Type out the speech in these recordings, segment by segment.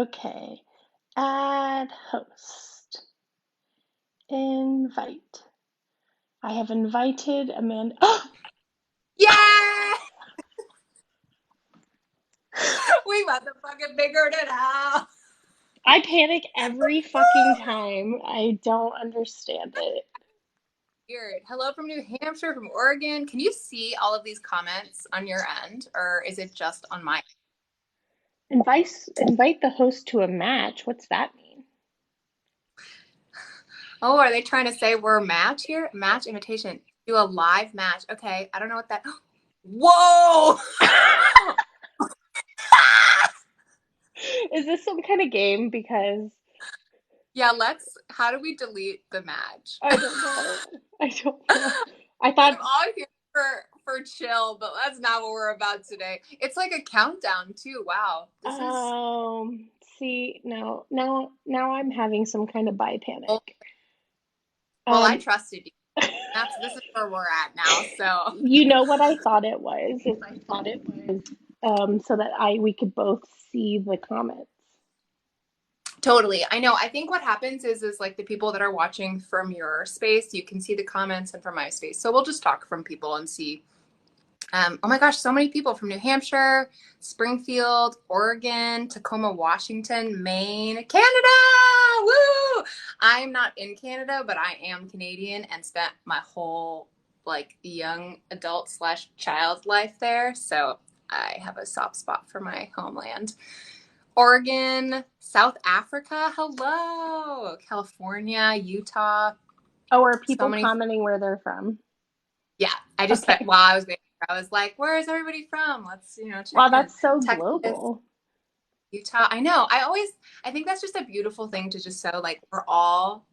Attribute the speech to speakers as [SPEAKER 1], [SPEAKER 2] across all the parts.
[SPEAKER 1] Okay. Add host. Invite. I have invited Amanda.
[SPEAKER 2] Yeah! We motherfucking figured it out.
[SPEAKER 1] I panic every fucking time. I don't understand it.
[SPEAKER 2] Weird. Hello from New Hampshire, from Oregon. Can you see all of these comments on your end, or is it just on my?
[SPEAKER 1] Invite the host to a match. What's that mean?
[SPEAKER 2] Oh, are they trying to say we're a match here? Match invitation. Do a live match. Okay, I don't know what that. Whoa!
[SPEAKER 1] Is this some kind of game? Because
[SPEAKER 2] Yeah, let's. How do we delete the match?
[SPEAKER 1] I don't know. I don't know. I
[SPEAKER 2] I'm
[SPEAKER 1] thought,
[SPEAKER 2] all here for chill, but that's not what we're about today. It's like a countdown too. Wow, this is.
[SPEAKER 1] see, no, now I'm having some kind of bi panic.
[SPEAKER 2] Well, I
[SPEAKER 1] Um,
[SPEAKER 2] trusted you. That's this is where we're at now. So
[SPEAKER 1] you know what I thought it was? Is I thought it was so that I we could both see the comments.
[SPEAKER 2] totally, I know. I think what happens is like the people that are watching from your space, you can see the comments, and from my space. So we'll just talk from people and see. Oh my gosh, so many people from New Hampshire, Springfield, Oregon, Tacoma, Washington, Maine, Canada. Woo! I'm not in Canada, but I am Canadian and spent my whole like young adult slash child life there. So I have a soft spot for my homeland. Oregon, South Africa, hello, California, Utah,
[SPEAKER 1] Oh, are
[SPEAKER 2] so
[SPEAKER 1] people
[SPEAKER 2] many.
[SPEAKER 1] commenting where they're from?
[SPEAKER 2] Yeah, I just
[SPEAKER 1] Okay.
[SPEAKER 2] spent while I was there, I was like, "Where is everybody from? Let's
[SPEAKER 1] Wow,
[SPEAKER 2] check in."
[SPEAKER 1] that's so
[SPEAKER 2] Texas,
[SPEAKER 1] global.
[SPEAKER 2] Utah. I know. I think that's just a beautiful thing to just show like we're all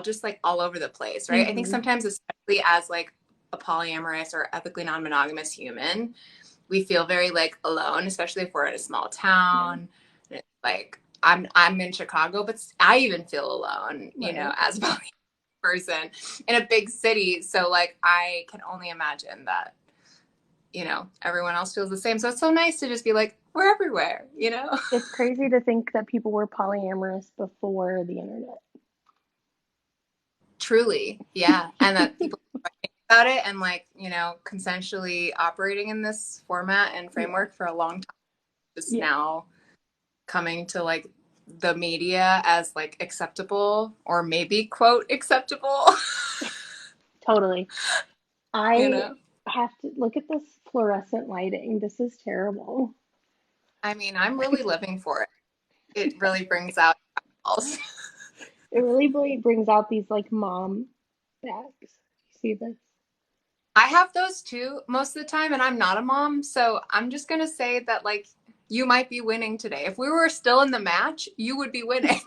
[SPEAKER 2] just like all over the place, right? I think
[SPEAKER 1] Hmm.
[SPEAKER 2] sometimes, especially as like a polyamorous or ethically non-monogamous human, we feel very like alone, especially if we're in a small
[SPEAKER 1] Yeah,
[SPEAKER 2] town. And it's like I'm in Chicago, but I even feel alone,
[SPEAKER 1] right.
[SPEAKER 2] as a poly person in a big city. So like I can only imagine that, everyone else feels the same. So it's so nice to just be like, we're everywhere.
[SPEAKER 1] It's crazy to think that people were polyamorous before the internet.
[SPEAKER 2] Truly. Yeah. And that people are writing about it and like, consensually operating in this format and
[SPEAKER 1] Yeah,
[SPEAKER 2] framework for a long time, just
[SPEAKER 1] yeah,
[SPEAKER 2] now coming to like the media as like acceptable or maybe quote acceptable.
[SPEAKER 1] totally.
[SPEAKER 2] you
[SPEAKER 1] I
[SPEAKER 2] know
[SPEAKER 1] have to look at this fluorescent lighting. This is terrible.
[SPEAKER 2] I mean, I'm really living for it. It really brings out else.
[SPEAKER 1] It really brings out these like mom bags. You see this?
[SPEAKER 2] I have those too most of the time, and I'm not a mom, so I'm just gonna say that like you might be winning today. If we were still in the match, you would be winning.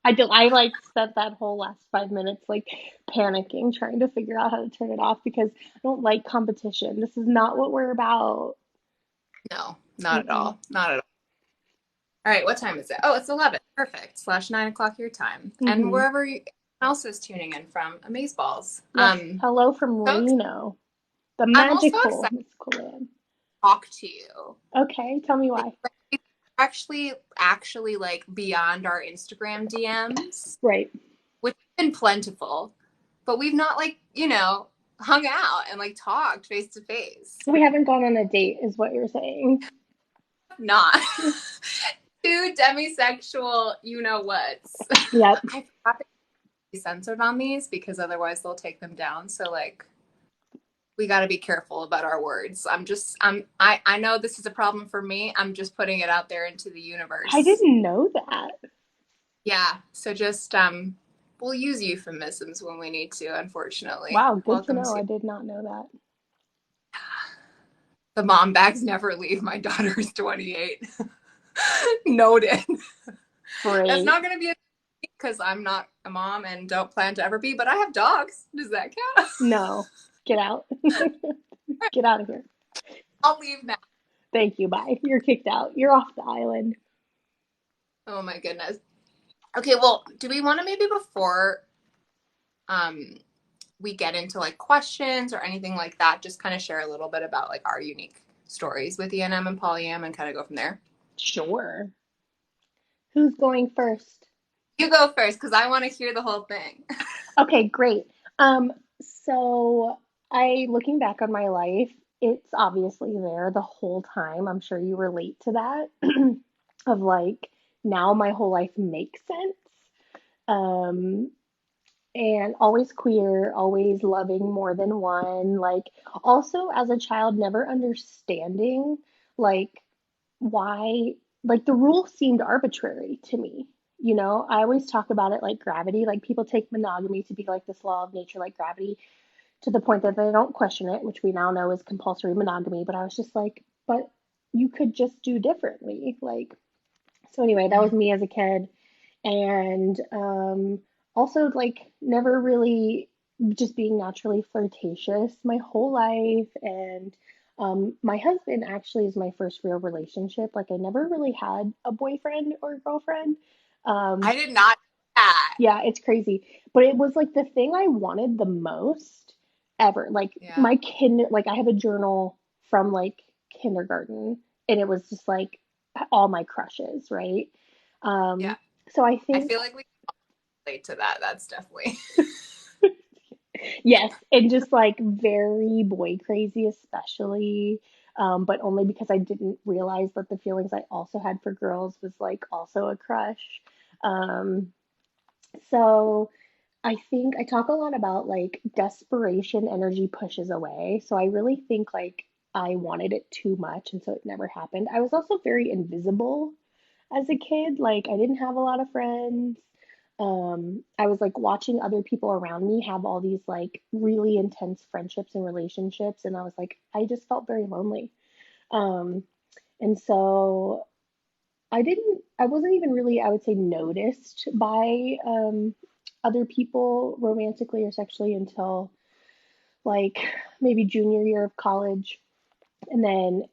[SPEAKER 1] I like spent that whole last 5 minutes like panicking, trying to figure out how to turn it off because I don't like competition. This is not what we're about.
[SPEAKER 2] No, not at
[SPEAKER 1] Mm-mm.
[SPEAKER 2] all. Not at all. All right, what time is it? Oh, it's 11. Perfect. Slash 9 o'clock your time. And
[SPEAKER 1] Mm-hmm.
[SPEAKER 2] wherever else is tuning in from, Amazeballs.
[SPEAKER 1] Yes. Hello from
[SPEAKER 2] So
[SPEAKER 1] Reno, the
[SPEAKER 2] I'm also
[SPEAKER 1] magical
[SPEAKER 2] excited
[SPEAKER 1] mystical land.
[SPEAKER 2] to talk to you.
[SPEAKER 1] Okay, tell me why.
[SPEAKER 2] It's actually like beyond our Instagram DMs,
[SPEAKER 1] Right.
[SPEAKER 2] which have been plentiful, but we've not like, hung out and like talked face to face.
[SPEAKER 1] We haven't gone on a date, is what you're saying.
[SPEAKER 2] Not two demisexual, whats.
[SPEAKER 1] Yep.
[SPEAKER 2] I forgot to be censored on these because otherwise they'll take them down. So like we got to be careful about our words. I know this is a problem for me. I'm just putting it out there into the
[SPEAKER 1] I
[SPEAKER 2] universe.
[SPEAKER 1] didn't know that.
[SPEAKER 2] Yeah. So just we'll use euphemisms when we need to, unfortunately.
[SPEAKER 1] Wow, good to
[SPEAKER 2] Welcome
[SPEAKER 1] know.
[SPEAKER 2] to
[SPEAKER 1] I did not know that.
[SPEAKER 2] the mom bags never leave. My daughter's 28. Noted. That's
[SPEAKER 1] Great.
[SPEAKER 2] not going to be a because I'm not a mom and don't plan to ever be, but I have dogs. Does that count?
[SPEAKER 1] No. Get out. Get out of here.
[SPEAKER 2] I'll leave now.
[SPEAKER 1] Thank you. Bye. You're kicked out. You're off the island.
[SPEAKER 2] Oh my goodness. Okay, well, do we want to maybe before um we get into like questions or anything like that, just kind of share a little bit about like our unique stories with ENM and Polyam and kind of go from there?
[SPEAKER 1] Sure. Who's going first?
[SPEAKER 2] You go first because I want to hear the whole thing.
[SPEAKER 1] Okay, great. Um, so looking back on my life, it's obviously there the whole time. I'm sure you relate to that of like now my whole life makes sense. Um, and always queer, always loving more than one. Like also as a child, never understanding like why like the rule seemed arbitrary to me. You know, I always talk about it like gravity. Like people take monogamy to be like this law of nature, like gravity, to the point that they don't question it, which we now know is compulsory monogamy. But I was just like, but you could just do differently. Like, so anyway, that was
[SPEAKER 2] Mhm.
[SPEAKER 1] me as a kid. And also, like, never really just being naturally flirtatious my whole life. And my husband actually is my first real relationship. Like, I never really had a boyfriend or girlfriend.
[SPEAKER 2] I
[SPEAKER 1] Um,
[SPEAKER 2] did not do that.
[SPEAKER 1] yeah, it's crazy. But it was like the thing I wanted the most ever. Like,
[SPEAKER 2] Yeah.
[SPEAKER 1] like, I have a journal from like kindergarten, and it was just like all my crushes, right?
[SPEAKER 2] Yeah.
[SPEAKER 1] Um, so I
[SPEAKER 2] I
[SPEAKER 1] think
[SPEAKER 2] feel like we relate to that. That's definitely.
[SPEAKER 1] yes, and just like very boy crazy, especially, but only because I didn't realize that the feelings I also had for girls was like also a crush. Um, so I think I talk a lot about like desperation energy pushes away. So I really think like I wanted it too much, and so it never happened. I was also very invisible as a kid. Like I didn't have a lot of friends. I was like watching other people around me have all these like really intense friendships and relationships, and I was like, I just felt very lonely. Um, and so I wasn't even really, I would say, noticed by other people romantically or sexually until like maybe junior year of college. And then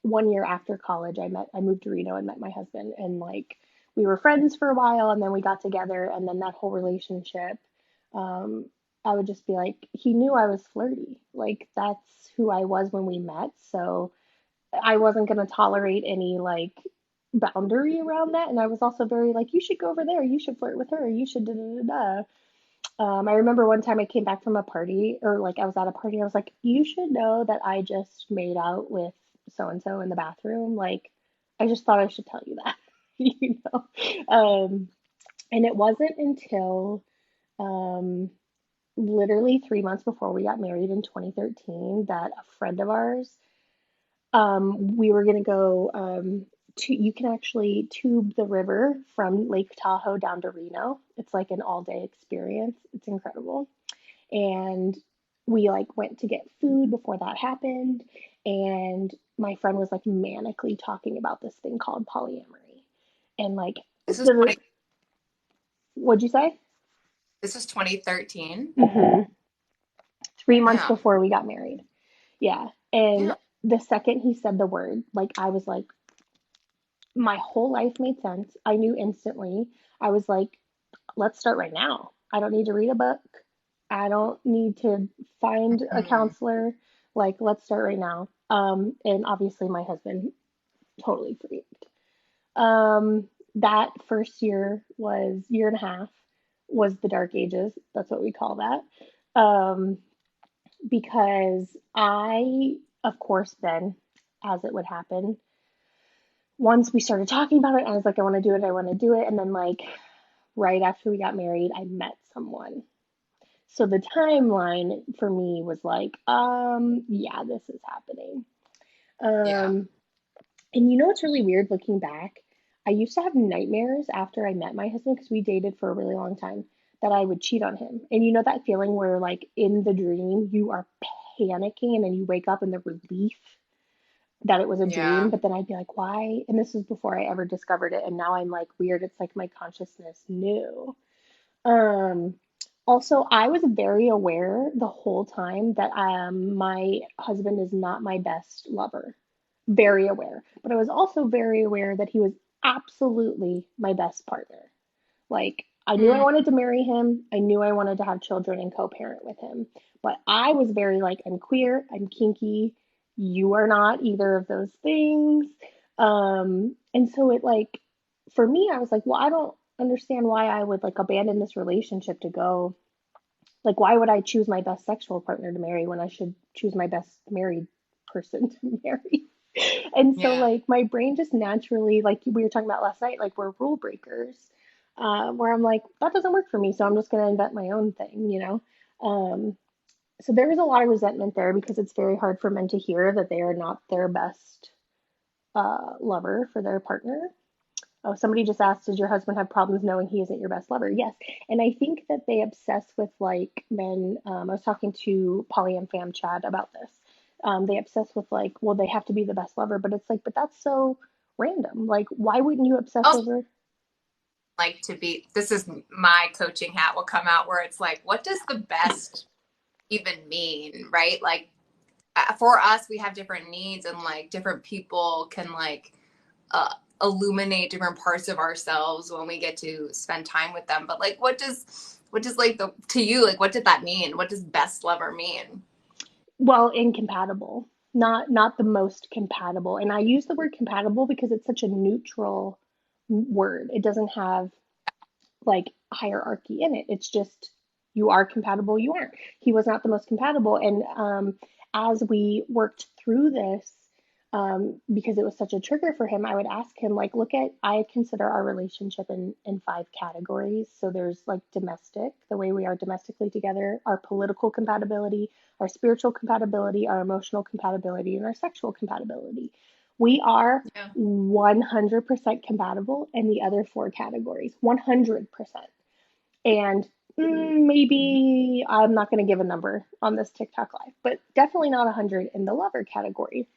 [SPEAKER 1] 1 year after college, I moved to Reno and met my husband. And like we were friends for a while and then we got together. And then that whole relationship, um, I would just be like, he knew I was flirty. Like that's who I was when we met. So I wasn't going to tolerate any like boundary around that. And I was also very like, you should go over there. You should flirt with her. You should da da da da. I remember one time I came back from a party, or like I was at a party. I was like, you should know that I just made out with so and so in the bathroom. Like, I just thought I should tell you that, you know? And it wasn't until um, literally 3 months before we got married in 2013 that a friend of ours we were gonna go to you can actually tube the river from Lake Tahoe down to Reno. It's like an all day experience. It's incredible. And we like went to get food before that happened. And my friend was like manically talking about this thing called polyamory. And like
[SPEAKER 2] This is
[SPEAKER 1] the
[SPEAKER 2] 20.
[SPEAKER 1] what'd you say?
[SPEAKER 2] This is 2013.
[SPEAKER 1] 3 months
[SPEAKER 2] Damn.
[SPEAKER 1] before we got married. Yeah. And
[SPEAKER 2] Damn.
[SPEAKER 1] the second he said the word, like I was like, my whole life made sense. I knew instantly. I was like, let's start right now. I don't need to read a book. I don't need to find a
[SPEAKER 2] Mhm.
[SPEAKER 1] counselor. Like, let's start right now. And obviously, my husband totally freaked. That first year was year and a half was the dark ages. That's what we call that. Because of course, then, as it would happen, once we started talking about it, I was like, I want to do it. I want to do it. And then, like, right after we got married, I met someone. So the timeline for me was like, yeah, this is happening.
[SPEAKER 2] Yeah.
[SPEAKER 1] Um, and you know what's really weird looking back? I used to have nightmares after I met my husband because we dated for a really long time that I would cheat on him. And you know that feeling where, like, in the dream, you are panicking and then you wake up and the relief that it was a dream,
[SPEAKER 2] Yeah.
[SPEAKER 1] but then I'd be like, why? And this was before I ever discovered it. And now I'm like, weird. It's like my consciousness knew. Um, Also, I was very aware the whole time that my husband is not my best lover. Very aware. But I was also very aware that he was absolutely my best partner. Like, I knew I
[SPEAKER 2] Mm.
[SPEAKER 1] wanted to marry him. I knew I wanted to have children and co-parent with him. But I was very like, I'm queer, I'm kinky. You are not either of those things. And so it like for me, I was like, well, I don't understand why I would like abandon this relationship to go. Like, why would I choose my best sexual partner to marry when I should choose my best married person to marry? And so,
[SPEAKER 2] Yeah.
[SPEAKER 1] like, my brain just naturally, like we were talking about last night, like, we're rule breakers, where I'm like, that doesn't work for me. So I'm just going to invent my own thing, you know? Um, so there was a lot of resentment there because it's very hard for men to hear that they are not their best lover for their partner. Oh, somebody just asked, does your husband have problems knowing he isn't your best lover? Yes. And I think that they obsess with like men. I was talking to Polly and Fam Chad about this. They obsess with like, well, they have to be the best lover, but it's like, but that's so random. Like, why wouldn't you obsess
[SPEAKER 2] Also,
[SPEAKER 1] over?
[SPEAKER 2] like to be, this is my coaching hat will come out where it's like, what does the best even mean, right? Like for us, we have different needs and like different people can like uh, illuminate different parts of ourselves when we get to spend time with them. But like, what does like the, to you, like, what did that mean? What does best lover mean?
[SPEAKER 1] Well, incompatible, not the most compatible. And I use the word compatible because it's such a neutral word. It doesn't have like hierarchy in it. It's just you are compatible, you aren't. He was not the most compatible. And as we worked through this, because it was such a trigger for him, I would ask him, like, look at, I consider our relationship in five categories. So there's like domestic, the way we are domestically together, our political compatibility, our spiritual compatibility, our emotional compatibility, and our sexual compatibility. We are
[SPEAKER 2] Yeah.
[SPEAKER 1] 100% compatible in the other four categories, 100%. And maybe I'm not going to give a number on this TikTok live, but definitely not 100 in the lover category.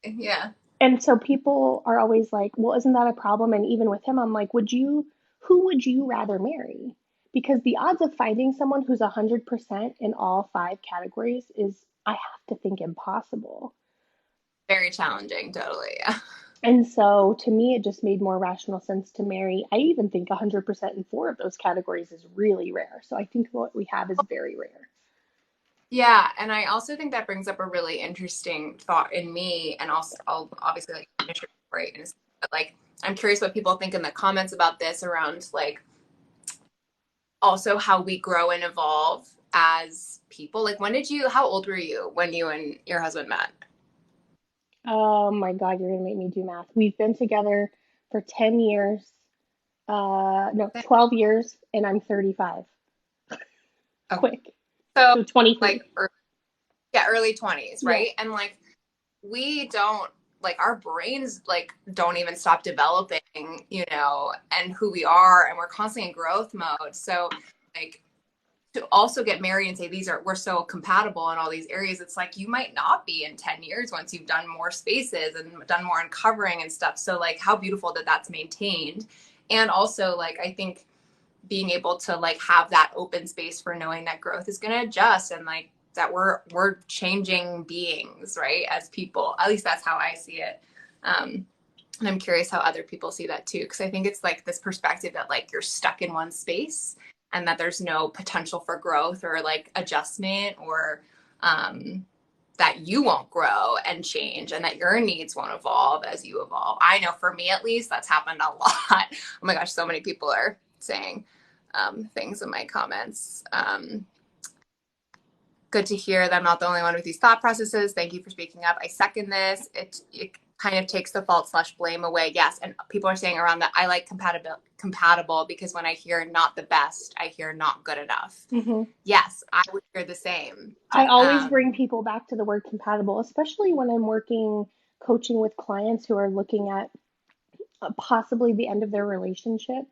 [SPEAKER 2] Yeah.
[SPEAKER 1] And so people are always like, well, isn't that a problem? And even with him, I'm like, who would you rather marry? Because the odds of finding someone who's 100% in all five categories is, I have to think, impossible.
[SPEAKER 2] Very challenging. Totally. Yeah.
[SPEAKER 1] And so to me, it just made more rational sense to marry. I even think 100% in four of those categories is really rare. So I think what we have is very rare.
[SPEAKER 2] Yeah, and I also think that brings up a really interesting thought in me, and also I'll obviously like finish your story in a second, but like I'm curious what people think in the comments about this around like also how we grow and evolve as people. Like when did you, how old were you when you and your husband met?
[SPEAKER 1] Oh my God, you're going to make me do math. We've been together for 10 years. No, 12 years, and I'm 35.
[SPEAKER 2] Okay.
[SPEAKER 1] Quick.
[SPEAKER 2] So
[SPEAKER 1] So 23.
[SPEAKER 2] like yeah, early 20s,
[SPEAKER 1] Yeah.
[SPEAKER 2] right? And like we don't like our brains like don't even stop developing, you know, and who we are and we're constantly in growth mode. So like to also get married and say these are we're so compatible in all these areas, it's like you might not be in 10 years once you've done more spaces and done more uncovering and stuff. So like how beautiful that that's maintained. And also like I think being able to like have that open space for knowing that growth is going to adjust and like that we're changing beings, right, as people. At least that's how I see it. And I'm curious how other people see that too, because I think it's like this perspective that like you're stuck in one space and that there's no potential for growth or like adjustment or um, that you won't grow and change and that your needs won't evolve as you evolve. I know for me at least that's happened a lot. Oh my gosh, so many people are saying things in my comments. Good to hear that I'm not the only one with these thought processes. Thank you for speaking up. I second this. It kind of takes the fault slash blame away. Yes. And people are saying around that I like compatible because when I hear not the best, I hear not good enough.
[SPEAKER 1] Hmm.
[SPEAKER 2] Yes, I would hear the same.
[SPEAKER 1] I always
[SPEAKER 2] Um,
[SPEAKER 1] bring people back to the word compatible, especially when I'm working coaching with clients who are looking at possibly the end of their relationship,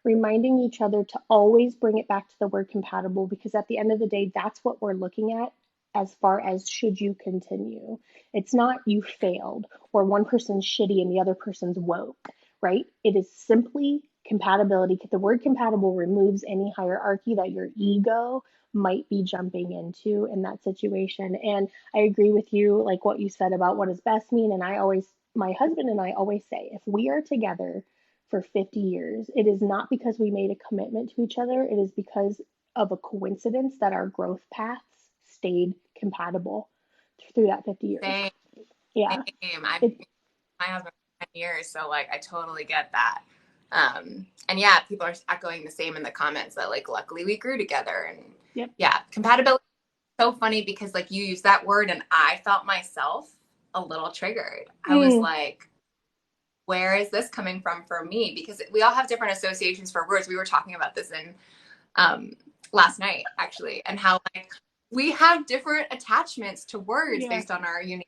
[SPEAKER 1] reminding each other to always bring it back to the word compatible because at the end of the day, that's what we're looking at as far as should you continue. It's not you failed or one person's shitty and the other person's woke, right? It is simply compatibility. The word compatible removes any hierarchy that your ego might be jumping into in that situation. And I agree with you, like what you said about what does best mean. And my husband and I always say, if we are together for 50 years, it is not because we made a commitment to each other, it is because of a coincidence that our growth paths stayed compatible through that 50 years.
[SPEAKER 2] same,
[SPEAKER 1] Yeah.
[SPEAKER 2] same. I
[SPEAKER 1] It,
[SPEAKER 2] my husband years. So like, I totally get that. And yeah, people are echoing the same in the comments that like, luckily we grew together. And
[SPEAKER 1] Yep.
[SPEAKER 2] yeah, compatibility is so funny because like you use that word and I felt myself a little triggered. I was
[SPEAKER 1] Mm,
[SPEAKER 2] like, where is this coming from for me? Because we all have different associations for words. We were talking about this in um, last night actually, and how like we have different attachments to words
[SPEAKER 1] yeah.
[SPEAKER 2] based on our unique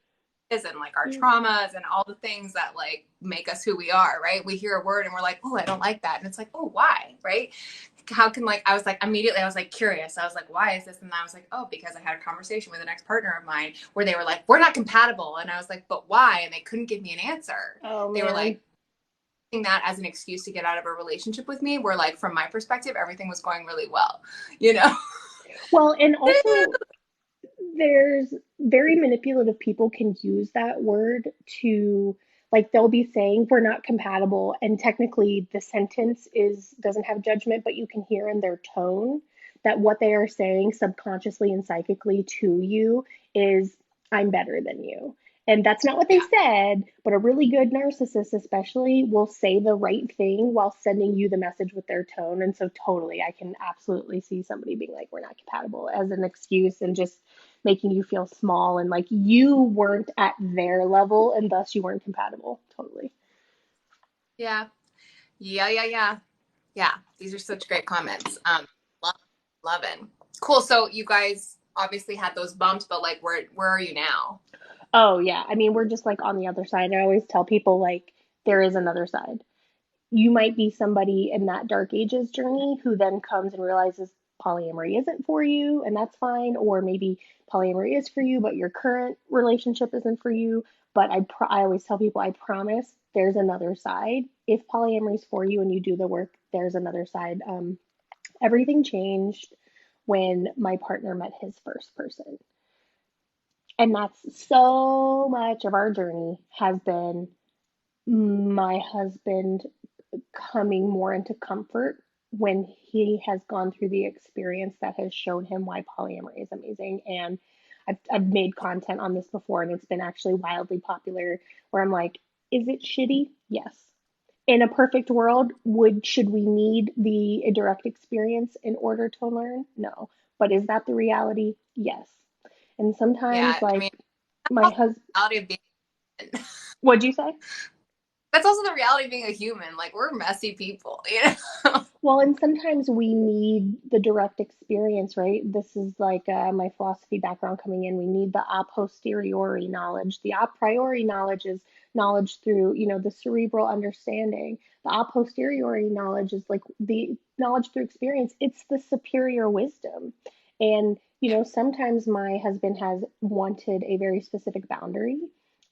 [SPEAKER 2] and like our
[SPEAKER 1] Yeah.
[SPEAKER 2] traumas and all the things that like make us who we are, right? We hear a word and we're like, oh, I don't like that. And it's like, oh, why? Right? How can like, I was like, immediately I was like curious. I was like, why is this? And I was like, oh, because I had a conversation with an ex-partner of mine where they were like, we're not compatible. And I was like, but why? And they couldn't give me an answer.
[SPEAKER 1] Oh
[SPEAKER 2] They were
[SPEAKER 1] man.
[SPEAKER 2] like, that as an excuse to get out of a relationship with me, where like from my perspective everything was going really well, you know.
[SPEAKER 1] Well, and also there's very manipulative people can use that word to, like, they'll be saying we're not compatible, and technically the sentence is doesn't have judgment, but you can hear in their tone that what they are saying subconsciously and psychically to you is I'm better than you. And that's not what they
[SPEAKER 2] Yeah,
[SPEAKER 1] said, but a really good narcissist especially will say the right thing while sending you the message with their tone. And so totally I can absolutely see somebody being like we're not compatible as an excuse and just making you feel small and like you weren't at their level and thus you weren't compatible. Totally.
[SPEAKER 2] yeah, yeah. Yeah, these are such great comments. Love, loving. Cool. So you guys obviously had those bumps, but like where are you now?
[SPEAKER 1] Oh, yeah. I mean, we're just like on the other side. I always tell people like there is another side. You might be somebody in that dark ages journey who then comes and realizes polyamory isn't for you, and that's fine. Or maybe polyamory is for you, but your current relationship isn't for you. But I always tell people, I promise there's another side. If polyamory is for you and you do the work, there's another side. Everything changed when my partner met his first person. And that's so much of our journey has been my husband coming more into comfort when he has gone through the experience that has shown him why polyamory is amazing. And I've made content on this before and it's been actually wildly popular where I'm like, is it shitty? Yes. In a perfect world, should we need the direct experience in order to learn? No. But is that the reality? Yes. And sometimes
[SPEAKER 2] Yeah, I mean,
[SPEAKER 1] like
[SPEAKER 2] that's
[SPEAKER 1] my
[SPEAKER 2] also
[SPEAKER 1] husband,
[SPEAKER 2] the reality of being
[SPEAKER 1] what'd you say?
[SPEAKER 2] that's also the reality of being a human. Like we're messy people, you know?
[SPEAKER 1] Well, and sometimes we need the direct experience, right? This is like my philosophy background coming in. We need the a posteriori knowledge. The a priori knowledge is knowledge through, the cerebral understanding. The a posteriori knowledge is like the knowledge through experience. It's the superior wisdom. And,
[SPEAKER 2] Yeah.
[SPEAKER 1] sometimes my husband has wanted a very specific boundary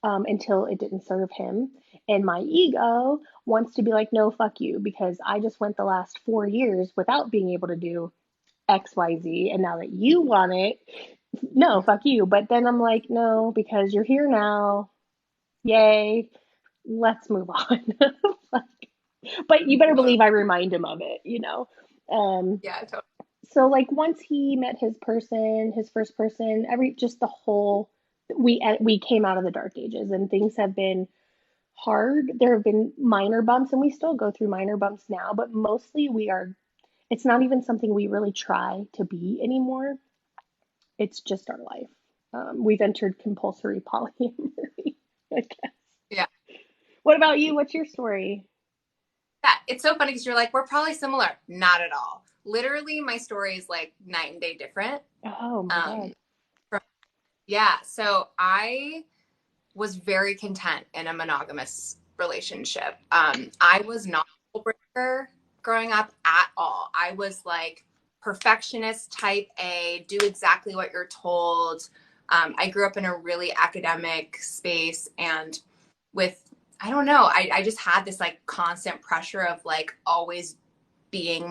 [SPEAKER 1] until it didn't serve him. And my ego wants to be like, no, fuck you, because I just went the last 4 years without being able to do XYZ. And now that you want it, no, fuck you. But then I'm like, no, because you're here now. Yay. Let's move on. Like, but you better
[SPEAKER 2] Totally.
[SPEAKER 1] believe I remind him of it. Um,
[SPEAKER 2] Yeah, totally.
[SPEAKER 1] so like once he met his first person, just the whole we came out of the dark ages and things have been hard. There have been minor bumps, and we still go through minor bumps now, but mostly it's not even something we really try to be anymore. It's just our life. We've entered compulsory polyamory, I guess.
[SPEAKER 2] Yeah.
[SPEAKER 1] What about you? What's your story?
[SPEAKER 2] Yeah, it's so funny because you're like, we're probably similar. Not at all. Literally, my story is like night and day different.
[SPEAKER 1] Oh my
[SPEAKER 2] Um,
[SPEAKER 1] God.
[SPEAKER 2] yeah, so I was very content in a monogamous relationship. I was not a deal breaker growing up at all. I was like perfectionist type A, do exactly what you're told. I grew up in a really academic space and with, I don't know, I just had this like constant pressure of like always being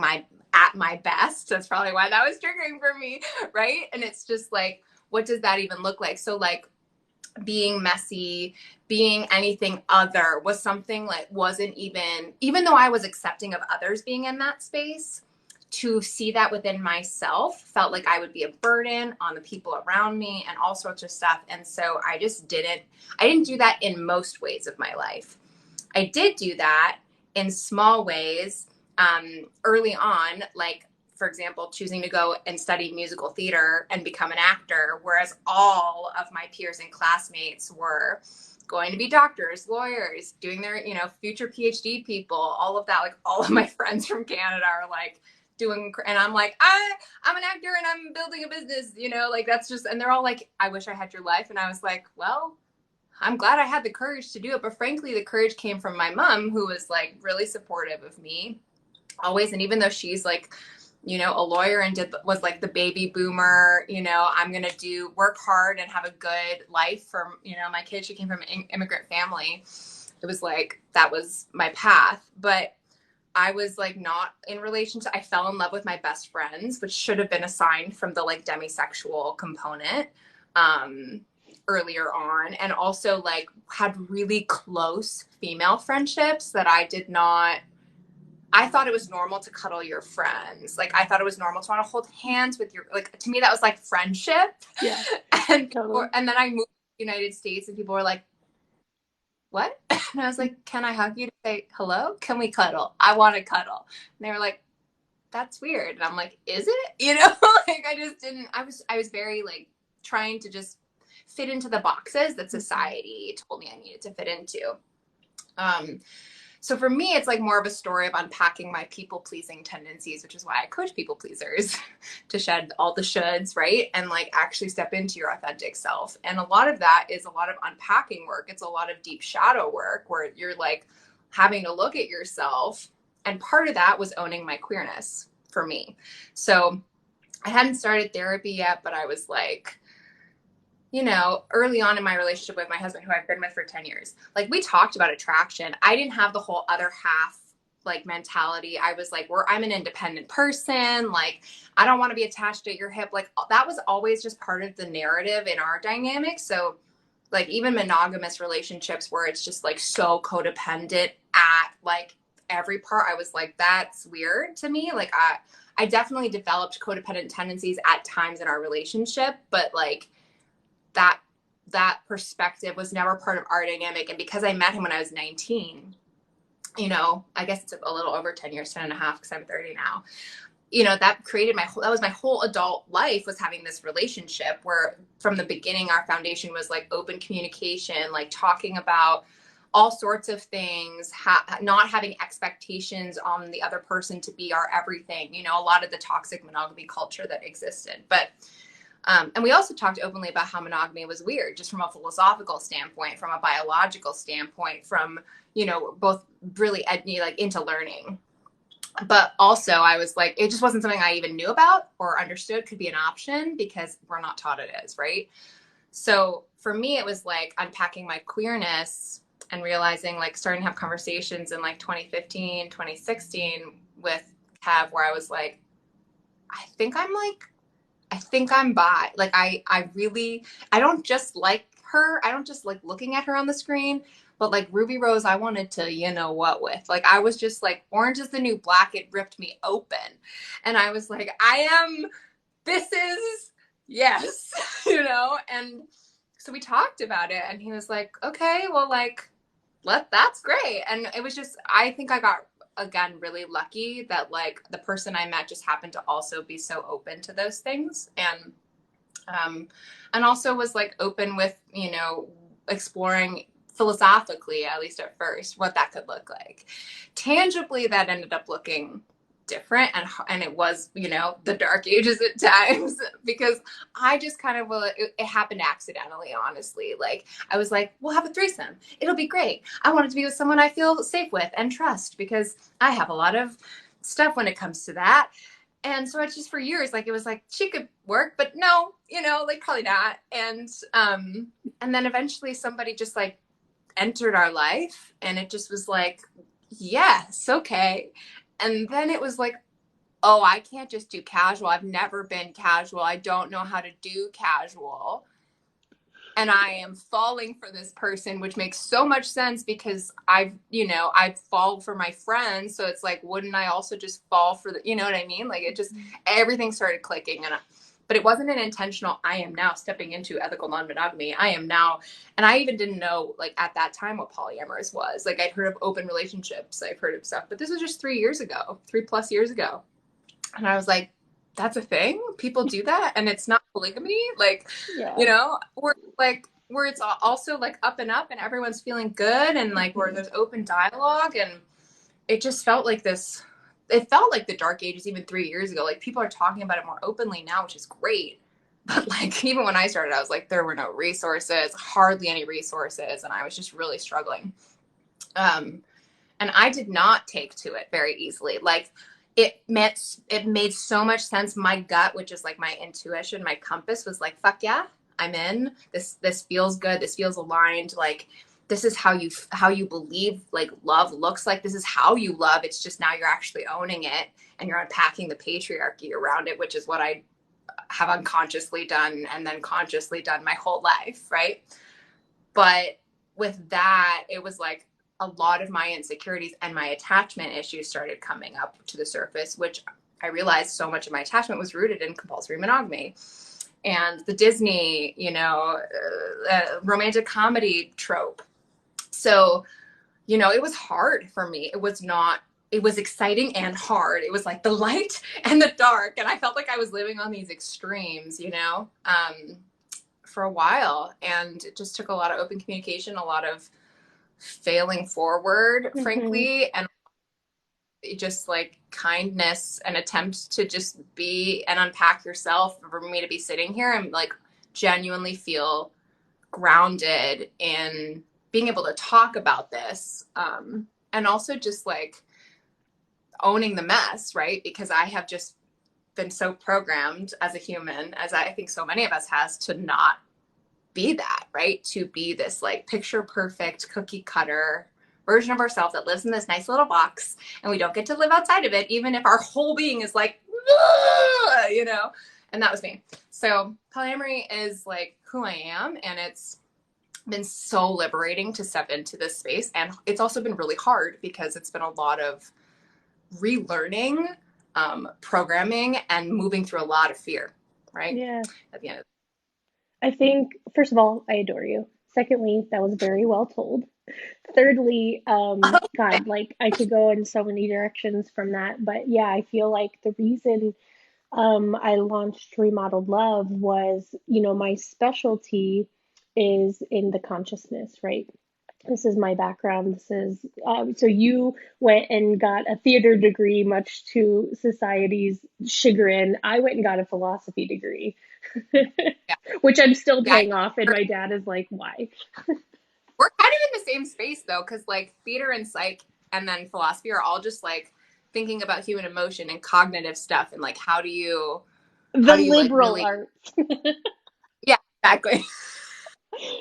[SPEAKER 2] at my best. That's probably why that was triggering for me, right? And it's just like, what does that even look like? So like being messy, being anything other was something like wasn't even though I was accepting of others being in that space, to see that within myself felt like I would be a burden on the people around me and all sorts of stuff. And so I didn't do that in most ways of my life. I did do that in small ways early on, like, for example, choosing to go and study musical theater and become an actor, whereas all of my peers and classmates were going to be doctors, lawyers, doing their, future PhD people, all of that. Like, all of my friends from Canada are like doing, and I'm like, I'm an actor and I'm building a business, like that's just, and they're all like, I wish I had your life. And I was like, well, I'm glad I had the courage to do it. But frankly, the courage came from my mom, who was like really supportive of me always. And even though she's like, a lawyer and was like the baby boomer, I'm going to work hard and have a good life for, my kids. She came from an immigrant family. It was like, that was my path. But I was like not in relationship. I fell in love with my best friends, which should have been assigned from the like demisexual component earlier on. And also like had really close female friendships that I thought it was normal to cuddle your friends. Like, I thought it was normal to want to hold hands with like, to me, that was like friendship.
[SPEAKER 1] Yeah,
[SPEAKER 2] and
[SPEAKER 1] totally.
[SPEAKER 2] and then I moved to the United States and people were like, what? And I was like, can I hug you to say hello? Can we cuddle? I want to cuddle. And they were like, that's weird. And I'm like, is it? Like I just didn't, I was very like trying to just fit into the boxes that society told me I needed to fit into. So for me, it's like more of a story of unpacking my people pleasing tendencies, which is why I coach people pleasers to shed all the shoulds, right? And like actually step into your authentic self. And a lot of that is a lot of unpacking work. It's a lot of deep shadow work where you're like having to look at yourself. And part of that was owning my queerness for me. So I hadn't started therapy yet, but I was like, early on in my relationship with my husband, who I've been with for 10 years, like we talked about attraction. I didn't have the whole other half like mentality. I was like, I'm an independent person. Like, I don't want to be attached to your hip. Like that was always just part of the narrative in our dynamic. So like even monogamous relationships where it's just like so codependent at like every part, I was like, that's weird to me. Like I definitely developed codependent tendencies at times in our relationship, but like, that perspective was never part of our dynamic. And because I met him when I was 19, I guess it's a little over 10 years, 10 and a half, because I'm 30 now, that created that was my whole adult life, was having this relationship where from the beginning, our foundation was like open communication, like talking about all sorts of things, not having expectations on the other person to be our everything, a lot of the toxic monogamy culture that existed. But and we also talked openly about how monogamy was weird, just from a philosophical standpoint, from a biological standpoint, from, both really like into learning. But also I was like, it just wasn't something I even knew about or understood could be an option because we're not taught it is, right? So for me, it was like unpacking my queerness and realizing, like starting to have conversations in like 2015, 2016 with Kev, where I was like, I think I'm bi. Like I don't just like her. I don't just like looking at her on the screen, but like Ruby Rose, I wanted to, what with. Like I was just like, orange is the new black. It ripped me open. And I was like, this is, yes, and so we talked about it and he was like, okay, well, like, that's great. And it was just, I think I got, again, really lucky that like the person I met just happened to also be so open to those things. And also was like open with, exploring philosophically, at least at first, what that could look like. Tangibly, that ended up looking different, and it was, the dark ages at times, because I just kind of, it happened accidentally, honestly. Like I was like, we'll have a threesome, it'll be great. I wanted to be with someone I feel safe with and trust, because I have a lot of stuff when it comes to that. And so it's just, for years, like it was like she could work, but no, like probably not. And then eventually somebody just like entered our life, and it just was like, yes, okay. And then it was like, oh, I can't just do casual. I've never been casual. I don't know how to do casual. And I am falling for this person, which makes so much sense because I fall for my friends. So it's like, wouldn't I also just fall for you know what I mean? Like it just, everything started clicking. And but it wasn't an intentional, I am now stepping into ethical non-monogamy. I am now, and I even didn't know like at that time what polyamorous was. Like I'd heard of open relationships, I've heard of stuff, but this was just 3 years ago, 3+ years ago. And I was like, that's a thing? People do that? And it's not polygamy? Like,
[SPEAKER 1] Yeah.
[SPEAKER 2] where it's also like up and up and everyone's feeling good and like where there's open dialogue. And it just felt like this, it felt like the dark ages even 3 years ago. Like people are talking about it more openly now, which is great. But like even when I started, I was like, there were no resources, hardly any resources. And I was just really struggling. Um, and I did not take to it very easily. Like it made so much sense. My gut, which is like my intuition, my compass was like, fuck yeah, I'm in. This feels good. This feels aligned. Like this is how you believe like love looks like. This is how you love. It's just now you're actually owning it and you're unpacking the patriarchy around it, which is what I have unconsciously done and then consciously done my whole life, right? But with that, it was like a lot of my insecurities and my attachment issues started coming up to the surface, which I realized so much of my attachment was rooted in compulsory monogamy and the Disney, romantic comedy trope. So, it was hard for me. It was exciting and hard. It was like the light and the dark. And I felt like I was living on these extremes, for a while. And it just took a lot of open communication, a lot of failing forward,
[SPEAKER 1] Mm-hmm.
[SPEAKER 2] frankly, and just like kindness and attempt to just be and unpack yourself for me to be sitting here and like genuinely feel grounded in being able to talk about this. And also just like owning the mess, right? Because I have just been so programmed as a human, as I think so many of us has, to not be that, right? To be this like picture perfect cookie cutter version of ourselves that lives in this nice little box and we don't get to live outside of it, even if our whole being is like, and that was me. So polyamory is like who I am. And it's been so liberating to step into this space. And it's also been really hard because it's been a lot of relearning, programming, and moving through a lot of fear, right?
[SPEAKER 1] Yeah.
[SPEAKER 2] At the end of
[SPEAKER 1] I think, first of all, I adore you. Secondly, that was very well told. Thirdly,
[SPEAKER 2] it.
[SPEAKER 1] God, like I could go in so many directions from that. But yeah, I feel like the reason I launched Remodeled Love was, my specialty is in the consciousness, right? This is my background. This is so you went and got a theater degree, much to society's chagrin. I went and got a philosophy degree,
[SPEAKER 2] Yeah.
[SPEAKER 1] which I'm still
[SPEAKER 2] Yeah.
[SPEAKER 1] paying off. And my dad is like, "Why?"
[SPEAKER 2] We're kind of in the same space though, because like theater and psych and then philosophy are all just like thinking about human emotion and cognitive stuff and like
[SPEAKER 1] The
[SPEAKER 2] how do you like
[SPEAKER 1] liberal
[SPEAKER 2] really,
[SPEAKER 1] arts.
[SPEAKER 2] yeah, exactly.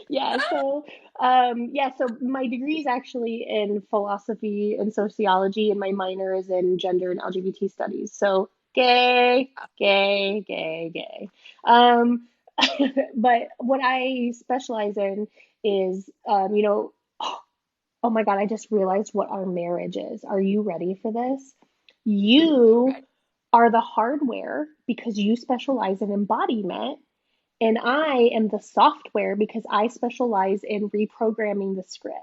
[SPEAKER 1] Yeah, so so my degree is actually in philosophy and sociology, and my minor is in gender and LGBT studies. So gay, gay, gay, gay. Um, but what I specialize in is, oh my God, I just realized what our marriage is. Are you ready for this? You
[SPEAKER 2] Right.
[SPEAKER 1] are the hardware because you specialize in embodiment, and I am the software because I specialize in reprogramming the script.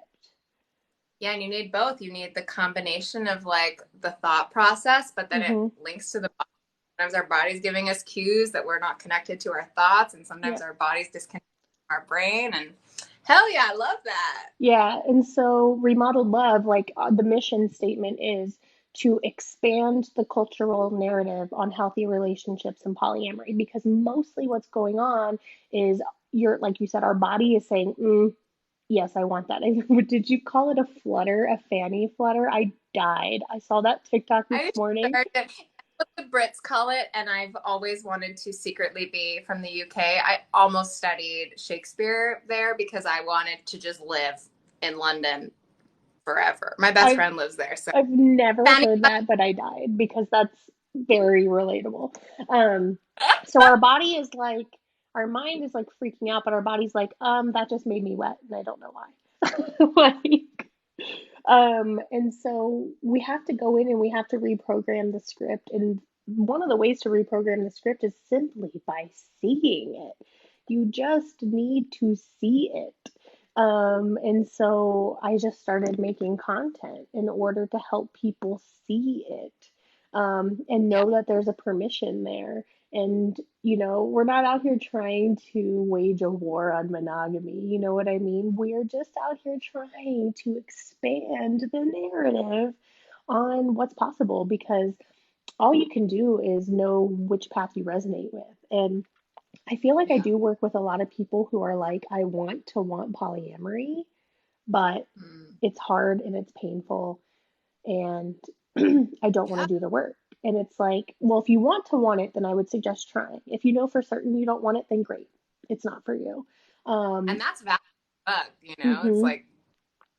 [SPEAKER 2] Yeah, and you need both. You need the combination of like the thought process, but then it
[SPEAKER 1] Hmm.
[SPEAKER 2] links to the body. Sometimes our body's giving us cues that we're not connected to our thoughts, and
[SPEAKER 1] Yeah.
[SPEAKER 2] sometimes our body's disconnected from our brain. And hell yeah, I love that.
[SPEAKER 1] Yeah. And so, Remodeled Love, like the mission statement is to expand the cultural narrative on healthy relationships and polyamory, because mostly what's going on is like you said, our body is saying, yes, I want that. Did you call it a flutter, a fanny flutter? I died. I saw that TikTok this
[SPEAKER 2] I
[SPEAKER 1] morning.
[SPEAKER 2] started what the Brits call it, and I've always wanted to secretly be from the UK. I almost studied Shakespeare there because I wanted to just live in London forever. My best
[SPEAKER 1] I've
[SPEAKER 2] friend lives there, so
[SPEAKER 1] I've never
[SPEAKER 2] Fanny.
[SPEAKER 1] heard that, but I died because that's very relatable. Um, so our body is like, our mind is like freaking out, but our body's like, that just made me wet, and I don't know why. Like, and so we have to go in and we have to reprogram the script. And one of the ways to reprogram the script is simply by seeing it. You just need to see it. And so I just started making content in order to help people see it, and
[SPEAKER 2] Yeah.
[SPEAKER 1] know that there's a permission there. And, we're not out here trying to wage a war on monogamy. You know what I mean? We're just out here trying to expand the narrative on what's possible, because all you can do is know which path you resonate with. And I feel like I
[SPEAKER 2] Yeah.
[SPEAKER 1] do work with a lot of people who are like, I want polyamory, but
[SPEAKER 2] Mm.
[SPEAKER 1] it's hard and it's painful, and I don't want
[SPEAKER 2] Yeah.
[SPEAKER 1] to do the work. And it's like, well, if you want it, then I would suggest trying. If you know for certain you don't want it, then great. It's not for you.
[SPEAKER 2] And
[SPEAKER 1] Um,
[SPEAKER 2] that's valid. It's
[SPEAKER 1] mhm,
[SPEAKER 2] like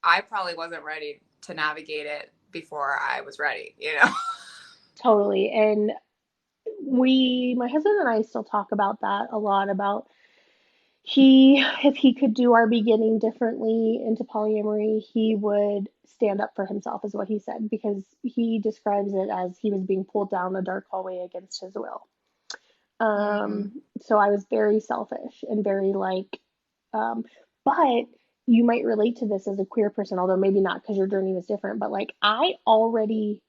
[SPEAKER 2] I probably wasn't ready to navigate it before I was ready.
[SPEAKER 1] totally. And my husband and I still talk about that a lot, about if he could do our beginning differently into polyamory, he would stand up for himself, is what he said, because he describes it as he was being pulled down a dark hallway against his will.
[SPEAKER 2] Mm.
[SPEAKER 1] So I was very selfish and very like, but you might relate to this as a queer person, although maybe not, because your journey was different. But like, I already,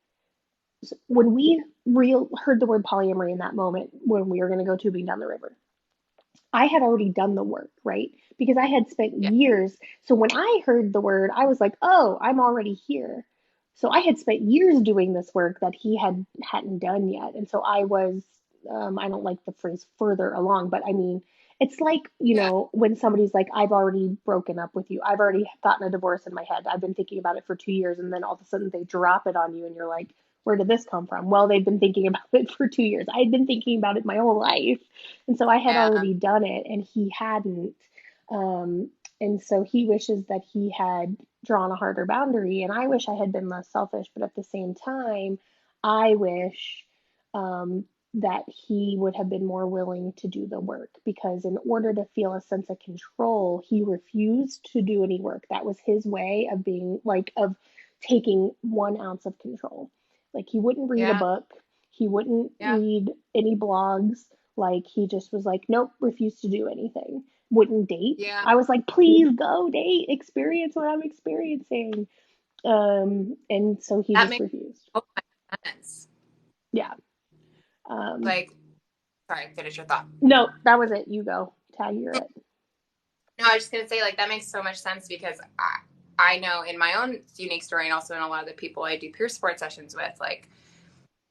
[SPEAKER 1] when we heard the word polyamory in that moment, when we were going to go tubing down the river, I had already done the work, right? Because I had spent
[SPEAKER 2] Yeah.
[SPEAKER 1] years. So when I heard the word, I was like, "Oh, I'm already here." So I had spent years doing this work that he hadn't done yet, and so I was. I don't like the phrase "further along," but I mean, it's like,
[SPEAKER 2] Yeah.
[SPEAKER 1] when somebody's like, "I've already broken up with you. I've already gotten a divorce in my head. I've been thinking about it for 2 years," and then all of a sudden they drop it on you, and you're like, "Where did this come from?" Well, they've been thinking about it for 2 years. I had been thinking about it my whole life, and so I had
[SPEAKER 2] Yeah.
[SPEAKER 1] already done it and he hadn't. Um, and so he wishes that he had drawn a harder boundary. And I wish I had been less selfish. But at the same time, I wish, that he would have been more willing to do the work, because in order to feel a sense of control, he refused to do any work. That was his way of being like, of taking 1 ounce of control. Like, he wouldn't read a
[SPEAKER 2] Yeah.
[SPEAKER 1] book, he wouldn't
[SPEAKER 2] Yeah.
[SPEAKER 1] read any blogs, like, he just was like, nope, refused to do anything. Wouldn't date.
[SPEAKER 2] Yeah.
[SPEAKER 1] I was like, please go date, experience what I'm experiencing. And so he
[SPEAKER 2] That
[SPEAKER 1] just
[SPEAKER 2] makes
[SPEAKER 1] refused.
[SPEAKER 2] so much sense.
[SPEAKER 1] Yeah. Um,
[SPEAKER 2] Like, sorry, finish your thought.
[SPEAKER 1] no, that was it. You go. Tag, you're it.
[SPEAKER 2] No, I was just gonna say, like, that makes so much sense because I know in my own unique story and also in a lot of the people I do peer support sessions with, like,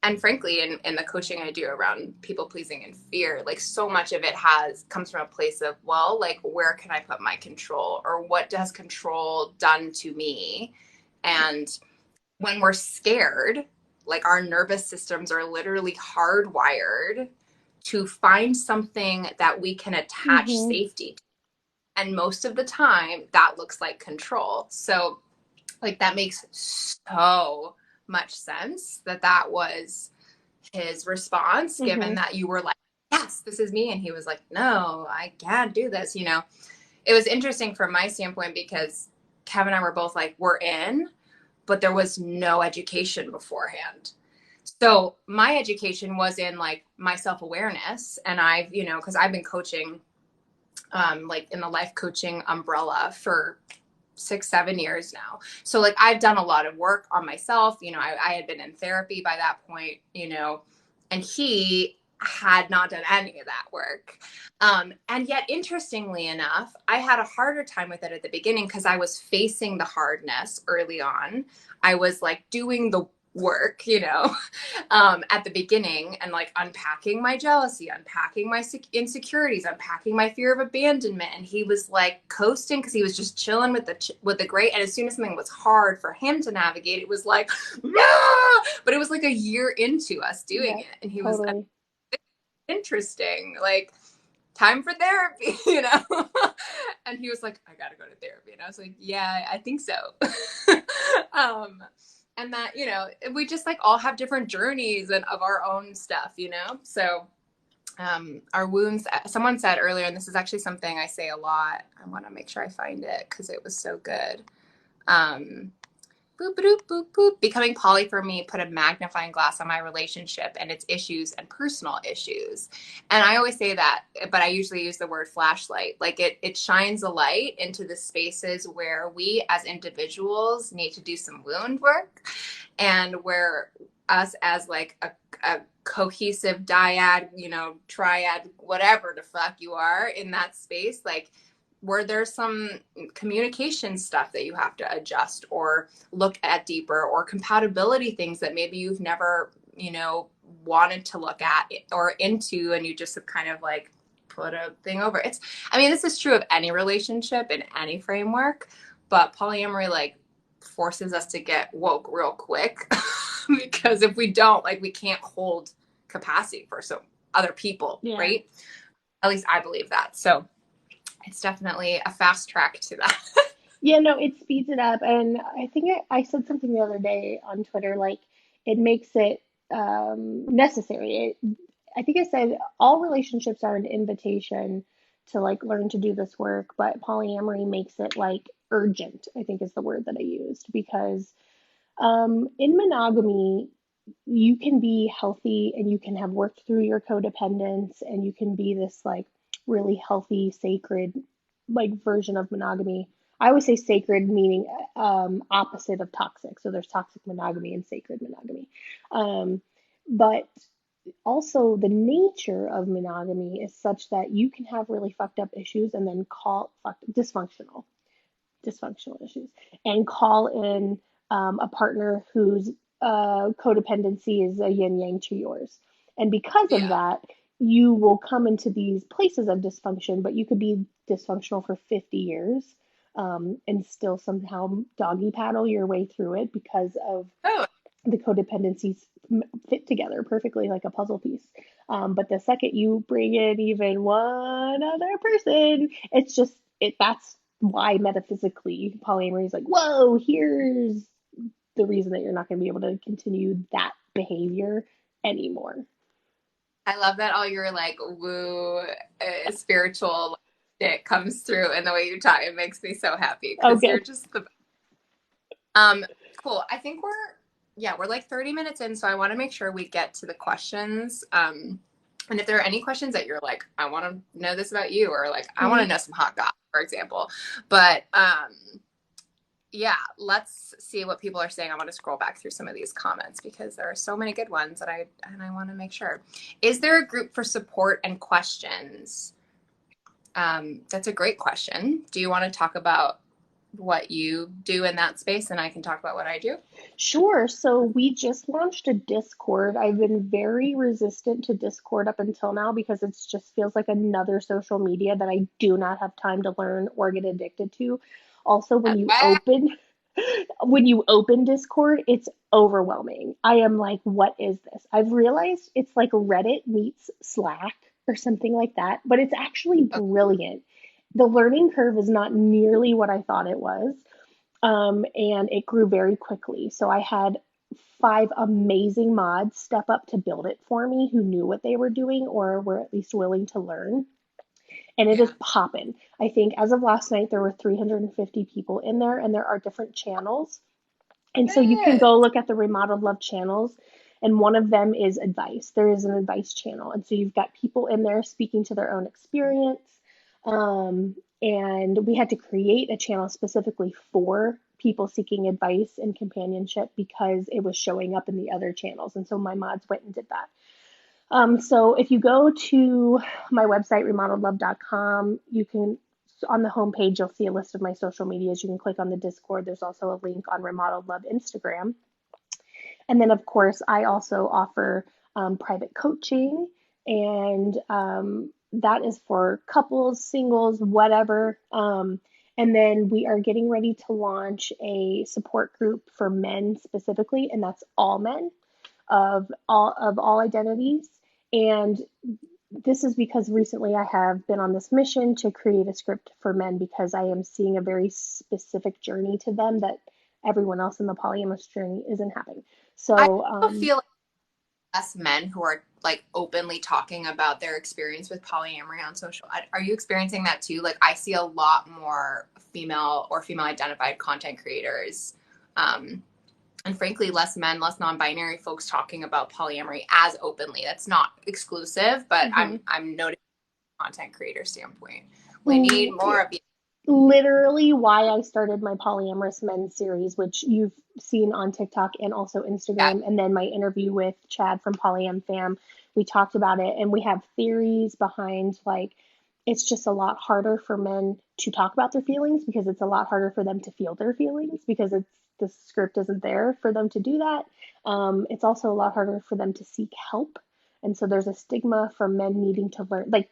[SPEAKER 2] and frankly, in the coaching I do around people pleasing and fear, like, so much of it comes from a place of, well, like, where can I put my control, or what has control done to me? And when we're scared, like, our nervous systems are literally hardwired to find something that we can attach
[SPEAKER 1] Mm-hmm.
[SPEAKER 2] safety to. And most of the time, that looks like control. So, like, that makes so much sense that was his response, given
[SPEAKER 1] Mm-hmm.
[SPEAKER 2] that you were like, yes, this is me. And he was like, no, I can't do this. It was interesting from my standpoint because Kevin and I were both like, we're in, but there was no education beforehand. So my education was in like my self-awareness. And because I've been coaching, like in the life coaching umbrella for 6-7 years now. So like I've done a lot of work on myself. I had been in therapy by that point, and he had not done any of that work. And yet, interestingly enough, I had a harder time with it at the beginning because I was facing the hardness early on. I was like doing the work, at the beginning, and like unpacking my jealousy, unpacking my insecurities, unpacking my fear of abandonment. And he was like coasting because he was just chilling with the great. And as soon as something was hard for him to navigate, it was like, ah! But it was like a year into us doing
[SPEAKER 1] Yep.
[SPEAKER 2] it, and he was
[SPEAKER 1] Totally.
[SPEAKER 2] interesting, like, time for therapy. And he was like, I gotta go to therapy. And I was like, yeah, I think so. um and that, we just like all have different journeys and of our own stuff. So our wounds, someone said earlier, and this is actually something I say a lot, I want to make sure I find it because it was so good. boop, boop, boop, boop. Becoming poly for me put a magnifying glass on my relationship and its issues and personal issues. And I always say that, but I usually use the word flashlight. Like it shines a light into the spaces where we as individuals need to do some wound work, and where us as like a cohesive dyad, triad, whatever the fuck you are in that space, like where there's some communication stuff that you have to adjust or look at deeper, or compatibility things that maybe you've never, wanted to look at or into, and you just have kind of like put a thing over. This is true of any relationship in any framework, but polyamory like forces us to get woke real quick because if we don't, like, we can't hold capacity for some other people,
[SPEAKER 1] Yeah.
[SPEAKER 2] right? At least I believe that. So it's definitely a fast track to that.
[SPEAKER 1] Yeah, no, it speeds it up. And I think I said something the other day on Twitter, like it makes it necessary. I think I said all relationships are an invitation to like learn to do this work, but polyamory makes it like urgent, I think is the word that I used, because in monogamy, you can be healthy and you can have worked through your codependence and you can be this like really healthy, sacred like version of monogamy. I always say sacred meaning opposite of toxic. So there's toxic monogamy and sacred monogamy. But also the nature of monogamy is such that you can have really fucked up issues and then call dysfunctional issues and call in a partner whose codependency is a yin yang to yours. And because of
[SPEAKER 2] Yeah.
[SPEAKER 1] that, you will come into these places of dysfunction, but you could be dysfunctional for 50 years and still somehow doggy paddle your way through it because of
[SPEAKER 2] Oh,
[SPEAKER 1] the codependencies fit together perfectly like a puzzle piece. But the second you bring in even one other person, it's just that's why metaphysically polyamory is like, whoa, here's the reason that you're not going to be able to continue that behavior anymore.
[SPEAKER 2] I love that all your like woo spiritual shit comes through in the way you talk. It makes me so happy
[SPEAKER 1] Oh,
[SPEAKER 2] because you're
[SPEAKER 1] good.
[SPEAKER 2] just the cool. I think we're like 30 minutes in, so I want to make sure we get to the questions. And if there are any questions that you're like, I want to know this about you, or like I want to
[SPEAKER 1] Mm-hmm.
[SPEAKER 2] know some hot gossip, for example. But yeah, let's see what people are saying. I want to scroll back through some of these comments because there are so many good ones that I want to make sure. Is there a group for support and questions? That's a great question. Do you want to talk about what you do in that space, and I can talk about what I do?
[SPEAKER 1] Sure. So we just launched a Discord. I've been very resistant to Discord up until now because it just feels like another social media that I do not have time to learn or get addicted to. Also, when you open Discord, it's overwhelming. I am like, what is this? I've realized it's like Reddit meets Slack or something like that, but it's actually brilliant. The learning curve is not nearly what I thought it was. And it grew very quickly. So I had 5 amazing mods step up to build it for me who knew what they were doing or were at least willing to learn. And it is
[SPEAKER 2] Yeah.
[SPEAKER 1] popping. I think as of last night, there were 350 people in there, and there are different channels. And so you can
[SPEAKER 2] Yes.
[SPEAKER 1] go look at the Remodeled Love channels, and one of them is advice. There is an advice channel. And so you've got people in there speaking to their own experience. And we had to create a channel specifically for people seeking advice and companionship because it was showing up in the other channels. And so my mods went and did that. So if you go to my website, remodeledlove.com, you can, on the homepage, you'll see a list of my social medias. You can click on the Discord. There's also a link on Remodeled Love Instagram. And then, of course, I also offer private coaching, and that is for couples, singles, whatever. And then we are getting ready to launch a support group for men specifically, and that's all men of all identities. And this is because recently I have been on this mission to create a script for men because I am seeing a very specific journey to them that everyone else in the polyamorous journey isn't having.
[SPEAKER 2] I
[SPEAKER 1] So,
[SPEAKER 2] also feel like less men who are like openly talking about their experience with polyamory on social. Are you experiencing that too? Like I see a lot more female or female identified content creators and frankly, less men, less non-binary folks talking about polyamory as openly. That's not exclusive, but
[SPEAKER 1] Mm-hmm.
[SPEAKER 2] I'm noticing content creator standpoint. We need more of the
[SPEAKER 1] Literally why I started my polyamorous men series, which you've seen on TikTok and also
[SPEAKER 2] yeah,
[SPEAKER 1] Instagram, and then my interview with Chad from Polyam Fam. We talked about it, and we have theories behind like it's just a lot harder for men to talk about their feelings because it's a lot harder for them to feel their feelings because it's the script isn't there for them to do that. It's also a lot harder for them to seek help, and so there's a stigma for men needing to learn like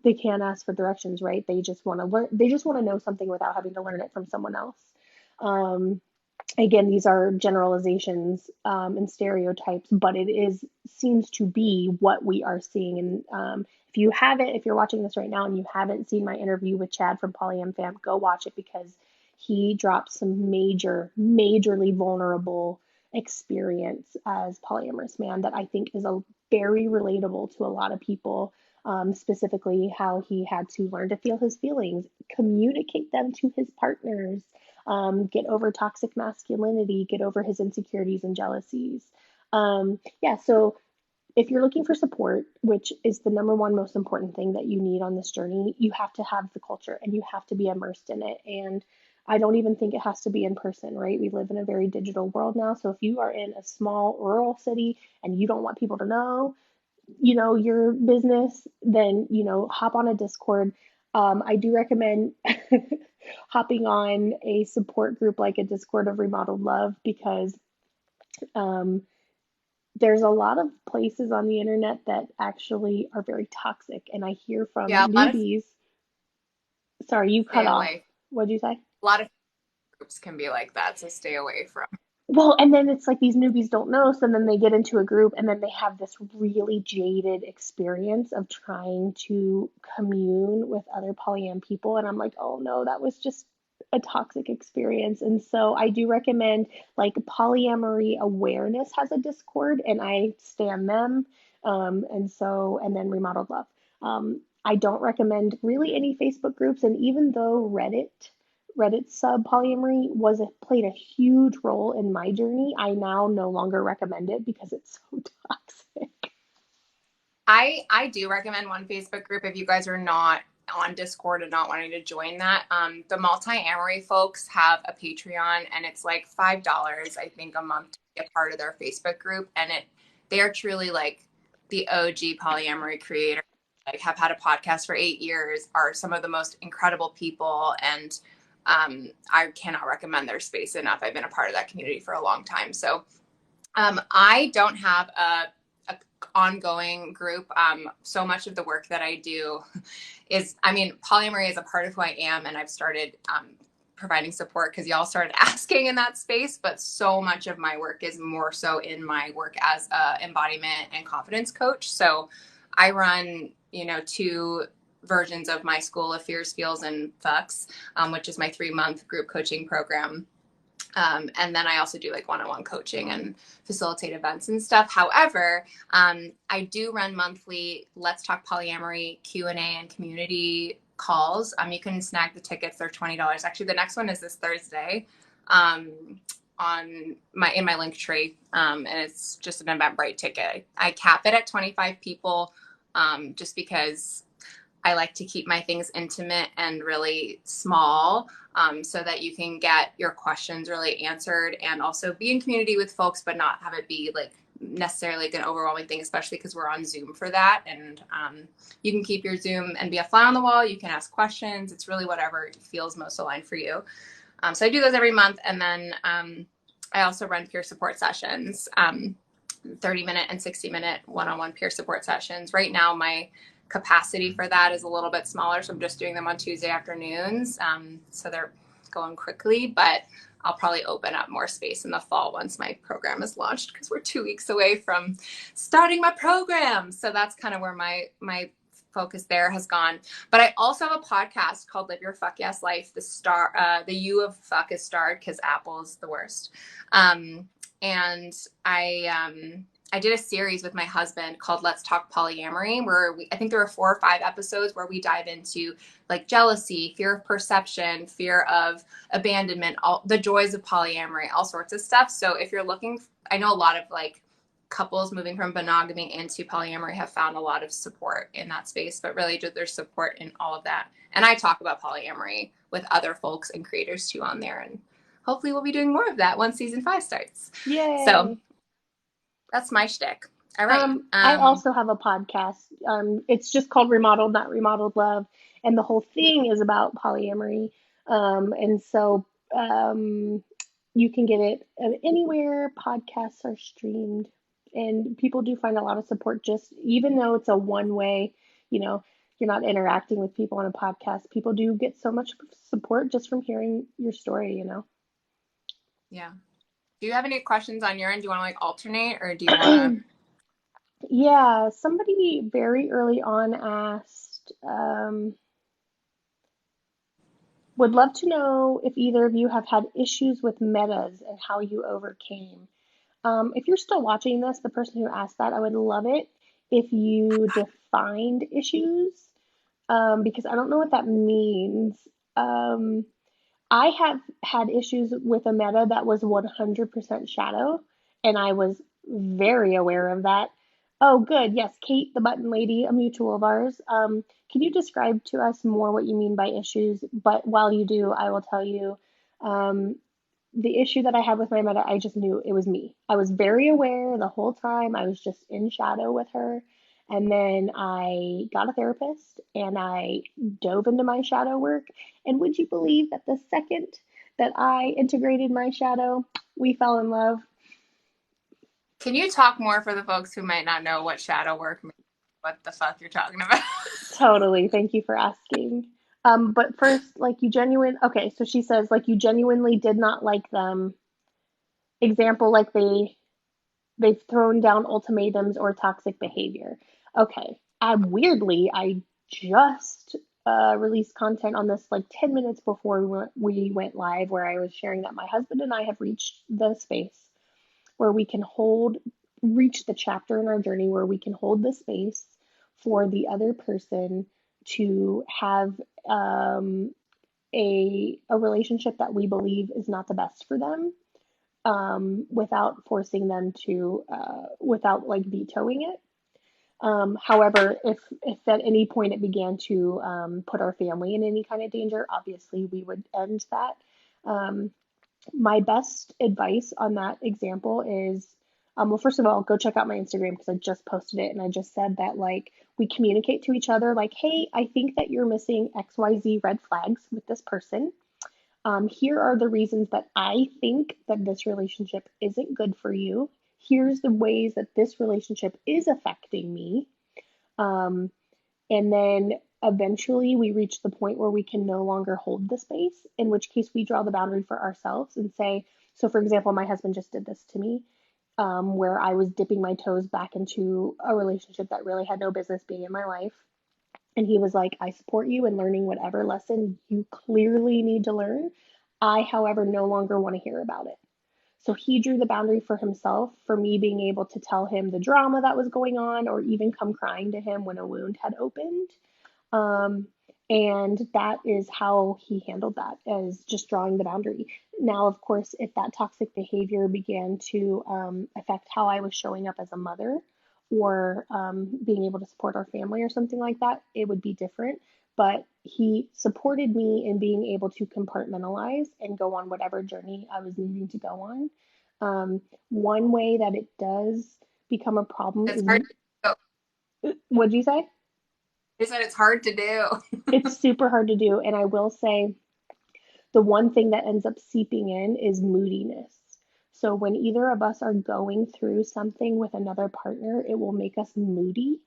[SPEAKER 1] they can't ask for directions, right? They just want to learn, they just want to know something without having to learn it from someone else. Um, Again, these are generalizations and stereotypes, but it is seems to be what we are seeing. And if you're watching this right now and you haven't seen my interview with Chad from Polyam Fam, go watch it because he dropped some majorly vulnerable experience as polyamorous man that I think is a very relatable to a lot of people. Specifically, how he had to learn to feel his feelings, communicate them to his partners, get over toxic masculinity, get over his insecurities and jealousies. Yeah, so if you're looking for support, which is the number one most important thing that you need on this journey, you have to have the culture and you have to be immersed in it. And I don't even think it has to be in person, right? We live in a very digital world now. So if you are in a small rural city and you don't want people to know, your business, then, hop on a Discord. I do recommend hopping on a support group like a Discord of Remodeled Love because um, there's a lot of places on the internet that actually are very toxic. And I hear
[SPEAKER 2] yeah,
[SPEAKER 1] from
[SPEAKER 2] a lot of
[SPEAKER 1] newbies. Sorry, you
[SPEAKER 2] stay
[SPEAKER 1] cut off.
[SPEAKER 2] away.
[SPEAKER 1] What'd you say?
[SPEAKER 2] A lot of groups can be like that, so stay away from.
[SPEAKER 1] Well, and then it's like these newbies don't know, so then they get into a group and then they have this really jaded experience of trying to commune with other polyam people. And I'm like, oh no, that was just a toxic experience. And so I do recommend like Polyamory Awareness has a Discord and I stand them. And then Remodeled Love. I don't recommend really any Facebook groups. And even though Reddit sub polyamory played a huge role in my journey. I now no longer recommend it because it's so toxic.
[SPEAKER 2] I do recommend one Facebook group if you guys are not on Discord and not wanting to join that. The multi-amory folks have a Patreon and it's like $5, I think, a month to be a part of their Facebook group. And they are truly like the OG polyamory creator, like have had a podcast for 8 years, are some of the most incredible people. And I cannot recommend their space enough. I've been a part of that community for a long time. So I don't have a ongoing group. So much of the work that I do is, I mean, polyamory is a part of who I am, and I've started providing support because y'all started asking in that space. But so much of my work is more so in my work as a embodiment and confidence coach. So I run, two versions of my School of Fears, Feels, and Fucks, which is my 3-month group coaching program. And then I also do like one-on-one coaching and facilitate events and stuff. However, I do run monthly Let's Talk Polyamory Q&A and community calls. You can snag the tickets. They're $20. Actually, the next one is this Thursday in my link tree. And it's just an Eventbrite ticket. I cap it at 25 people just because I like to keep my things intimate and really small so that you can get your questions really answered and also be in community with folks, but not have it be like necessarily like an overwhelming thing, especially because we're on Zoom for that. And you can keep your Zoom and be a fly on the wall. You can ask questions. It's really whatever feels most aligned for you. So I do those every month. And then I also run peer support sessions, 30-minute and 60-minute one-on-one peer support sessions. Right now, my capacity for that is a little bit smaller, so I'm just doing them on Tuesday afternoons. So they're going quickly, but I'll probably open up more space in the fall once my program is launched because we're 2 weeks away from starting my program. So that's kind of where my focus there has gone. But I also have a podcast called Live Your Fuck Yes Life. The U of fuck is starred because Apple is the worst. And I I did a series with my husband called Let's Talk Polyamory, where I think there were 4 or 5 episodes where we dive into like jealousy, fear of perception, fear of abandonment, all the joys of polyamory, all sorts of stuff. So if you're looking, I know a lot of like couples moving from monogamy into polyamory have found a lot of support in that space, but really there's support in all of that. And I talk about polyamory with other folks and creators too on there. And hopefully we'll be doing more of that once season 5 starts. So
[SPEAKER 1] Yay.
[SPEAKER 2] that's my shtick. All right.
[SPEAKER 1] I also have a podcast. It's just called Remodeled, Not Remodeled Love, and the whole thing is about polyamory. And so you can get it anywhere podcasts are streamed, and people do find a lot of support. Just even though it's a one way, you know, you're not interacting with people on a podcast. People do get so much support just from hearing your story.
[SPEAKER 2] Yeah. Do you have any questions on your end? Do you want to like alternate or do you want to?
[SPEAKER 1] Yeah, somebody very early on asked, would love to know if either of you have had issues with metas and how you overcame. If you're still watching this, the person who asked that, I would love it if you defined issues, because I don't know what that means. Um, I have had issues with a meta that was 100% shadow, and I was very aware of that. Oh, good. Yes, Kate, the button lady, a mutual of ours. Can you describe to us more what you mean by issues? But while you do, I will tell you um, the issue that I had with my meta, I just knew it was me. I was very aware the whole time. I was just in shadow with her. And then I got a therapist and I dove into my shadow work. And would you believe that the second that I integrated my shadow, we fell in love?
[SPEAKER 2] Can you talk more for the folks who might not know what shadow work means? What the fuck you're talking about?
[SPEAKER 1] Totally. Thank you for asking. But first, like okay, so she says, like you genuinely did not like them. Example, like they've thrown down ultimatums or toxic behavior. Okay. I just released content on this like 10 minutes before we went live, where I was sharing that my husband and I have reached the space where we can reach the chapter in our journey where we can hold the space for the other person to have a relationship that we believe is not the best for them, without forcing them to, without like vetoing it. However, if at any point it began to put our family in any kind of danger, obviously we would end that. Um, my best advice on that example is, well, first of all, go check out my Instagram because I just posted it and I just said that like we communicate to each other like, hey, I think that you're missing XYZ red flags with this person. Here are the reasons that I think that this relationship isn't good for you. Here's the ways that this relationship is affecting me. Um, and then eventually we reach the point where we can no longer hold the space, in which case we draw the boundary for ourselves and say, so for example, my husband just did this to me, where I was dipping my toes back into a relationship that really had no business being in my life. And he was like, I support you in learning whatever lesson you clearly need to learn. I, however, no longer want to hear about it. So he drew the boundary for himself, for me being able to tell him the drama that was going on or even come crying to him when a wound had opened. Um, and that is how he handled that, as just drawing the boundary. Now, of course, if that toxic behavior began to affect how I was showing up as a mother, or being able to support our family or something like that, it would be different. But he supported me in being able to compartmentalize and go on whatever journey I was needing to go on. One way that it does become a problem
[SPEAKER 2] It's
[SPEAKER 1] is,
[SPEAKER 2] hard to do.
[SPEAKER 1] what'd you say?
[SPEAKER 2] They said it's hard to do.
[SPEAKER 1] It's super hard to do. And I will say the one thing that ends up seeping in is moodiness. So when either of us are going through something with another partner, it will make us moody.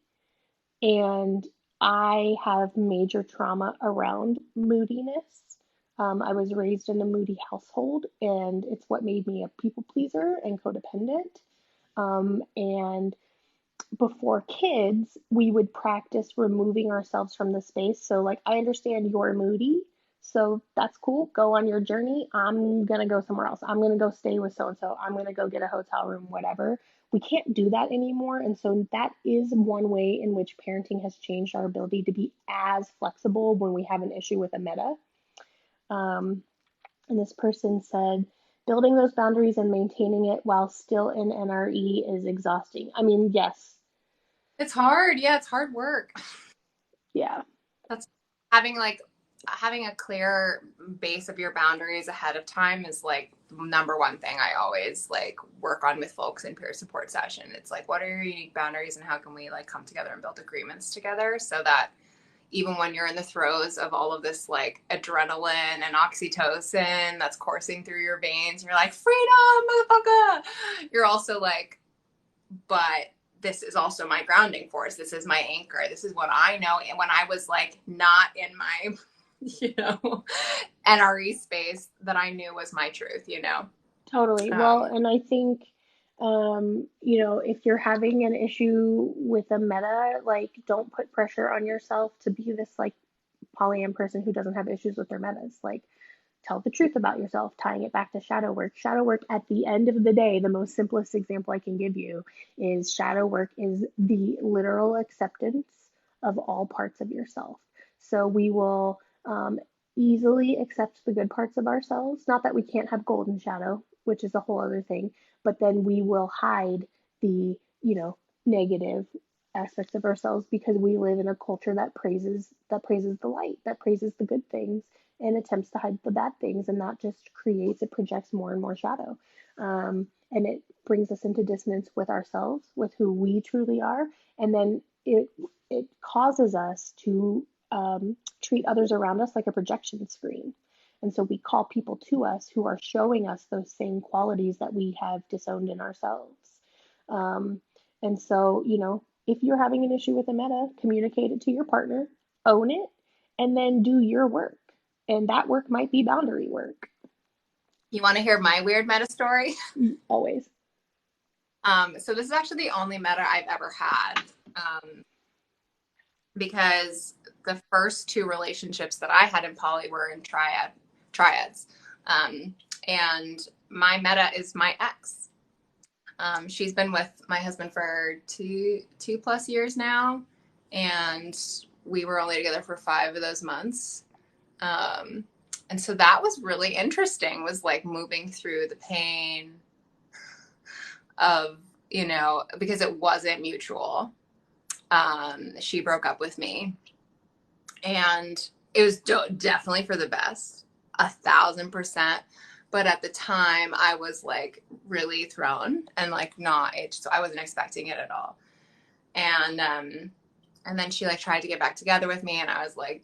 [SPEAKER 1] And I have major trauma around moodiness. I was raised in a moody household, and it's what made me a people pleaser and codependent. And before kids, we would practice removing ourselves from the space. So, like, I understand you're moody, So that's cool. Go on your journey. I'm going to go somewhere else. I'm going to go stay with so and so. I'm going to go get a hotel room, whatever. We can't do that anymore. And so that is one way in which parenting has changed our ability to be as flexible when we have an issue with a meta. Um, and this person said, building those boundaries and maintaining it while still in NRE is exhausting. I mean, yes,
[SPEAKER 2] It's hard. Yeah, it's hard work.
[SPEAKER 1] yeah,
[SPEAKER 2] That's having a clear base of your boundaries ahead of time is like number one thing I always like work on with folks in peer support session. It's like, what are your unique boundaries and how can we like come together and build agreements together so that even when you're in the throes of all of this like adrenaline and oxytocin that's coursing through your veins, you're like, freedom, motherfucker. You're also like, but this is also my grounding force. This is my anchor. This is what I know. And when I was like not in my, NRE space, that I knew was my truth.
[SPEAKER 1] totally. Well,
[SPEAKER 2] Um,
[SPEAKER 1] and I think, if you're having an issue with a meta, like, don't put pressure on yourself to be this like polyam person who doesn't have issues with their metas. Like, tell the truth about yourself, tying it back to shadow work. Shadow work, at the end of the day, the most simplest example I can give you is shadow work is the literal acceptance of all parts of yourself. So we will easily accept the good parts of ourselves. Not that we can't have golden shadow, which is a whole other thing, but then we will hide the, negative aspects of ourselves because we live in a culture that praises the light, that praises the good things and attempts to hide the bad things, and that just it projects more and more shadow. And it brings us into dissonance with ourselves, with who we truly are, and then it causes us to treat others around us like a projection screen. And so we call people to us who are showing us those same qualities that we have disowned in ourselves. Um, and so, if you're having an issue with a meta, communicate it to your partner, own it, and then do your work. And that work might be boundary work.
[SPEAKER 2] you want to hear my weird meta story?
[SPEAKER 1] Always.
[SPEAKER 2] So this is actually the only meta I've ever had. Because the first two relationships that I had in poly were in triads. And my meta is my ex. She's been with my husband for two plus years now, and we were only together for 5 of those months. And so that was really interesting, was like moving through the pain of, because it wasn't mutual. She broke up with me, and it was definitely for the best, 1,000%. But at the time, I was like really thrown and like not. I wasn't expecting it at all. And then she like tried to get back together with me, and I was like,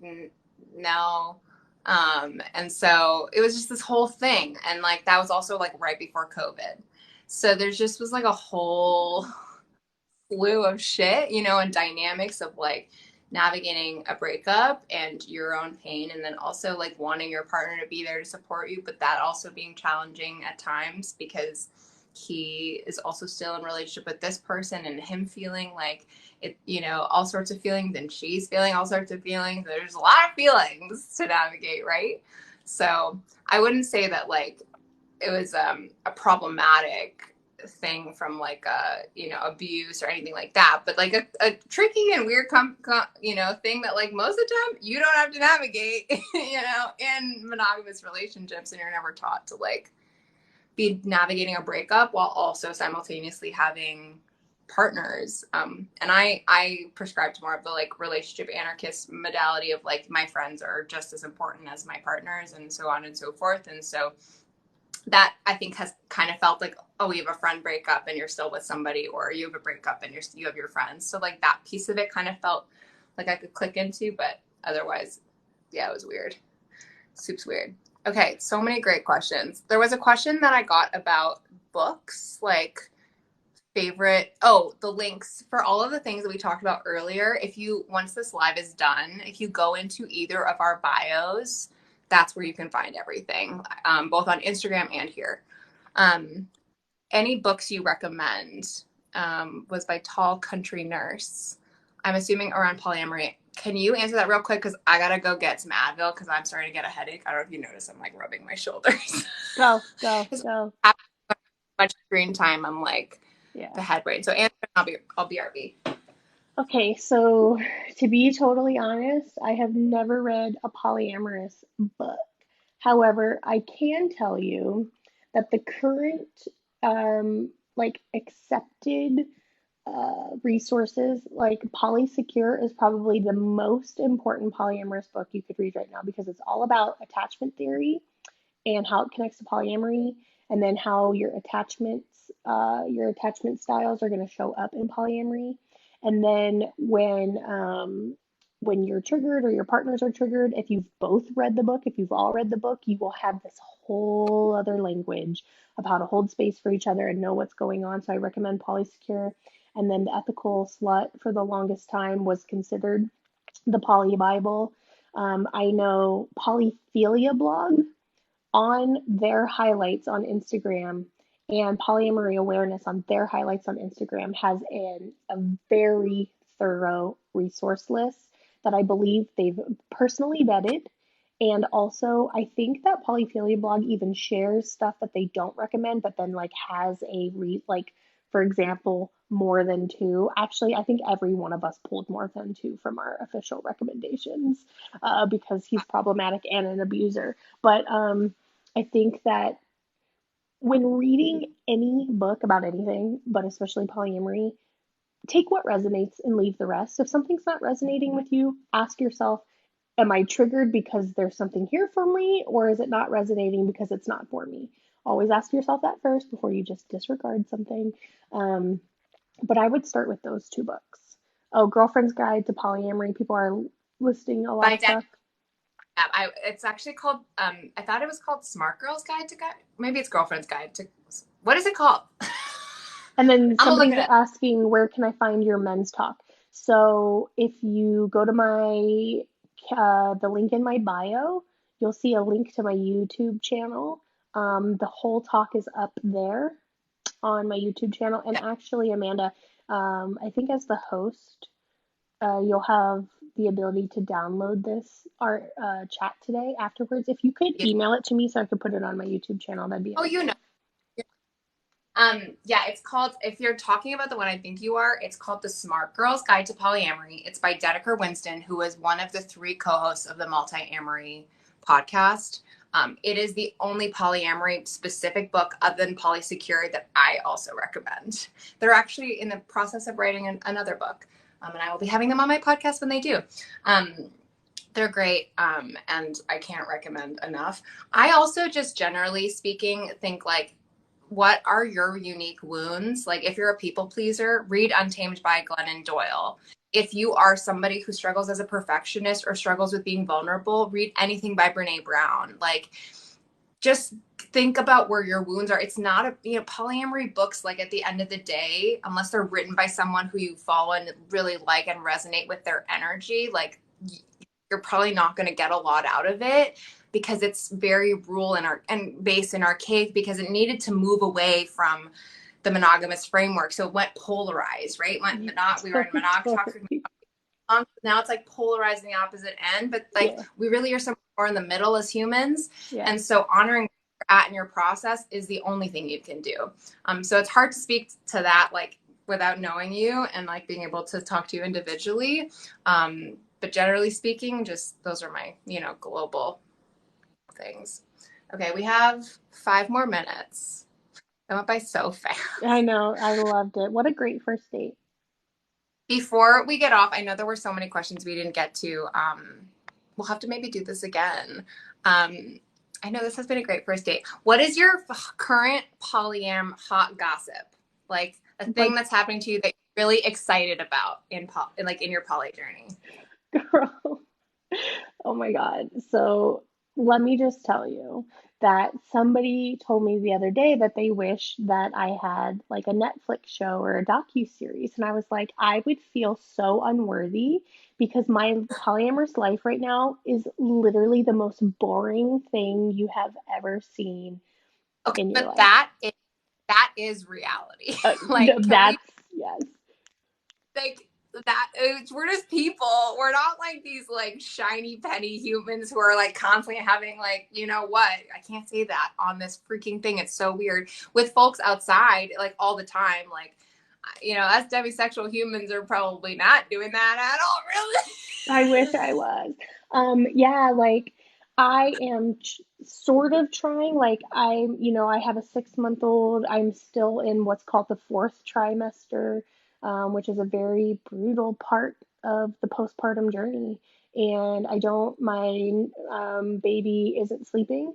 [SPEAKER 2] no. And so it was just this whole thing, and like that was also like right before COVID. So there just was like a whole slew of shit, and dynamics of like navigating a breakup and your own pain, and then also like wanting your partner to be there to support you, but that also being challenging at times because he is also still in a relationship with this person, and him feeling like it, all sorts of feelings, and she's feeling all sorts of feelings. There's a lot of feelings to navigate, right? So I wouldn't say that like it was a problematic thing from like abuse or anything like that, but like a tricky and weird thing that like most of the time you don't have to navigate in monogamous relationships, and you're never taught to like be navigating a breakup while also simultaneously having partners. And I prescribe to more of the like relationship anarchist modality of like my friends are just as important as my partners, and so on and so forth. And so that I think has kind of felt like, oh, you have a friend breakup and you're still with somebody, or you have a breakup and you have your friends. So like that piece of it kind of felt like I could click into, but otherwise, yeah, it was weird. Soup's weird. Okay, so many great questions. There was a question that I got about books, like the links for all of the things that we talked about earlier. Once this live is done, if you go into either of our bios, that's where you can find everything, both on Instagram and here. Any books you recommend was by Tall Country Nurse. I'm assuming around polyamory Can you answer that real quick? Because I gotta go get some Advil because I'm starting to get a headache. I don't know if you notice I'm like rubbing my shoulders.
[SPEAKER 1] Go, go,
[SPEAKER 2] Because
[SPEAKER 1] go.
[SPEAKER 2] much screen time, I'm like
[SPEAKER 1] Yeah.
[SPEAKER 2] the head brain. So answer, I'll be RB.
[SPEAKER 1] Okay, so to be totally honest, I have never read a polyamorous book. However, I can tell you that the current like accepted resources, like Polysecure is probably the most important polyamorous book you could read right now because it's all about attachment theory and how it connects to polyamory, and then how your attachment styles are going to show up in polyamory. And then when you're triggered or your partners are triggered, if you've both read the book, if you've all read the book, you will have this whole other language of how to hold space for each other and know what's going on. So I recommend Polysecure. And then the Ethical Slut for the longest time was considered the Poly Bible. I know Polyphilia blog on their highlights on Instagram and polyamory awareness on their highlights on Instagram has a very thorough resource list that I believe they've personally vetted. And also, I think that Polyphilia blog even shares stuff that they don't recommend, but then like has like, for example, more than two. Actually, I think every one of us pulled more than two from our official recommendations because he's problematic and an abuser. But I think that when reading any book about anything, but especially polyamory, take what resonates and leave the rest. If something's not resonating with you, ask yourself, am I triggered because there's something here for me, or is it not resonating because it's not for me? Always ask yourself that first before you just disregard something. Um, but I would start with those two books. Oh, Girlfriend's Guide to Polyamory. People are listing a lot
[SPEAKER 2] By
[SPEAKER 1] of
[SPEAKER 2] Dead.
[SPEAKER 1] stuff.
[SPEAKER 2] It's actually called. I thought it was called Smart Girl's Guide to Guide. Maybe it's Girlfriend's Guide to. What is it called?
[SPEAKER 1] And then
[SPEAKER 2] I'm gonna look
[SPEAKER 1] somebody's
[SPEAKER 2] it up.
[SPEAKER 1] asking, where can I find your men's talk? So if you go to the link in my bio, you'll see a link to my YouTube channel. The whole talk is up there on my YouTube channel. And actually, Amanda, I think as the host, you'll have the ability to download this our chat today afterwards. If you could email it to me so I could put it on my YouTube channel, that'd be
[SPEAKER 2] Oh, you know.
[SPEAKER 1] helpful.
[SPEAKER 2] Yeah, it's called, if you're talking about the one I think you are, it's called The Smart Girl's Guide to Polyamory. It's by Dedeker Winston, who is one of the 3 co-hosts of the Multi-Amory podcast. It is the only polyamory specific book other than Polysecure that I also recommend. They're actually in the process of writing another book, and I will be having them on my podcast when they do. They're great, and I can't recommend enough. I also, just generally speaking, think like, what are your unique wounds? Like, if you're a people pleaser, read Untamed by Glennon Doyle. If you are somebody who struggles as a perfectionist or struggles with being vulnerable, read anything by Brene Brown. Like, just think about where your wounds are. It's not polyamory books, like, at the end of the day, unless they're written by someone who you follow and really like and resonate with their energy, like, you're probably not going to get a lot out of it, because it's very rule and based in archaic, because it needed to move away from the monogamous framework. So it went polarized, right? We were in toxic. Now it's like polarizing the opposite end, but like,
[SPEAKER 1] Yeah,
[SPEAKER 2] we really are somewhere more in the middle as humans.
[SPEAKER 1] yeah.
[SPEAKER 2] And so honoring where you're at in your process is the only thing you can do. So it's hard to speak to that, like, without knowing you and like being able to talk to you individually. But generally speaking, just those are my, global things. Okay, we have 5 more minutes. That went by so fast.
[SPEAKER 1] I know. I loved it. What a great first date.
[SPEAKER 2] Before we get off, I know there were so many questions we didn't get to. We'll have to maybe do this again. I know this has been a great first date. What is your current polyam hot gossip? Like, a thing that's happening to you that you're really excited about in your poly journey?
[SPEAKER 1] Girl. Oh my God. So let me just tell you that somebody told me the other day that they wish that I had like a Netflix show or a docu-series. And I was like, I would feel so unworthy because my polyamorous life right now is literally the most boring thing you have ever seen
[SPEAKER 2] Okay,
[SPEAKER 1] in your
[SPEAKER 2] but
[SPEAKER 1] life.
[SPEAKER 2] that is reality.
[SPEAKER 1] No,
[SPEAKER 2] Like, can we,
[SPEAKER 1] that's, yes.
[SPEAKER 2] like, we're just people. We're not like these like shiny penny humans who are like constantly having like, you know what? I can't say that on this freaking thing. It's so weird with folks outside like all the time. Like, you know, us demisexual humans are probably not doing that at all, really.
[SPEAKER 1] I wish I was. Yeah, like I am sort of trying. Like I have a 6 month old. I'm still in what's called the fourth trimester, which is a very brutal part of the postpartum journey. And my baby isn't sleeping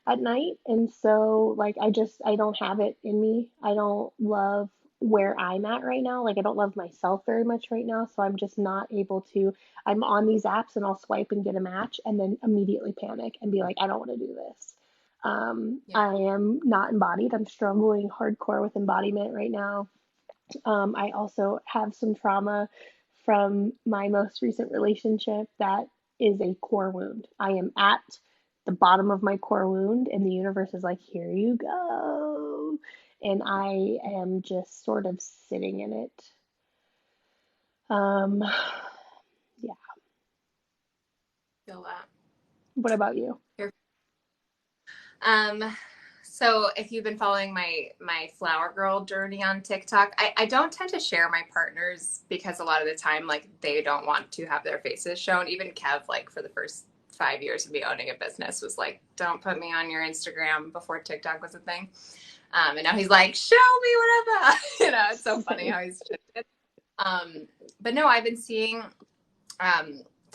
[SPEAKER 1] at night. And so, like, I don't have it in me. I don't love where I'm at right now. Like, I don't love myself very much right now. So I'm just not able to. I'm on these apps and I'll swipe and get a match and then immediately panic and be like, I don't want to do this.
[SPEAKER 2] Yeah.
[SPEAKER 1] I am not embodied. I'm struggling hardcore with embodiment right now. I also have some trauma from my most recent relationship that is a core wound. I am at the bottom of my core wound, and the universe is like, here you go. And I am just sort of sitting in it. Um, yeah.
[SPEAKER 2] Feel that.
[SPEAKER 1] What about you?
[SPEAKER 2] Um, so if you've been following my flower girl journey on TikTok, I don't tend to share my partners because a lot of the time like they don't want to have their faces shown. Even Kev, like for the first 5 years of me owning a business, was like, don't put me on your Instagram before TikTok was a thing. And now he's like, show me whatever. You know, it's so funny how he's shifted. But no, I've been seeing I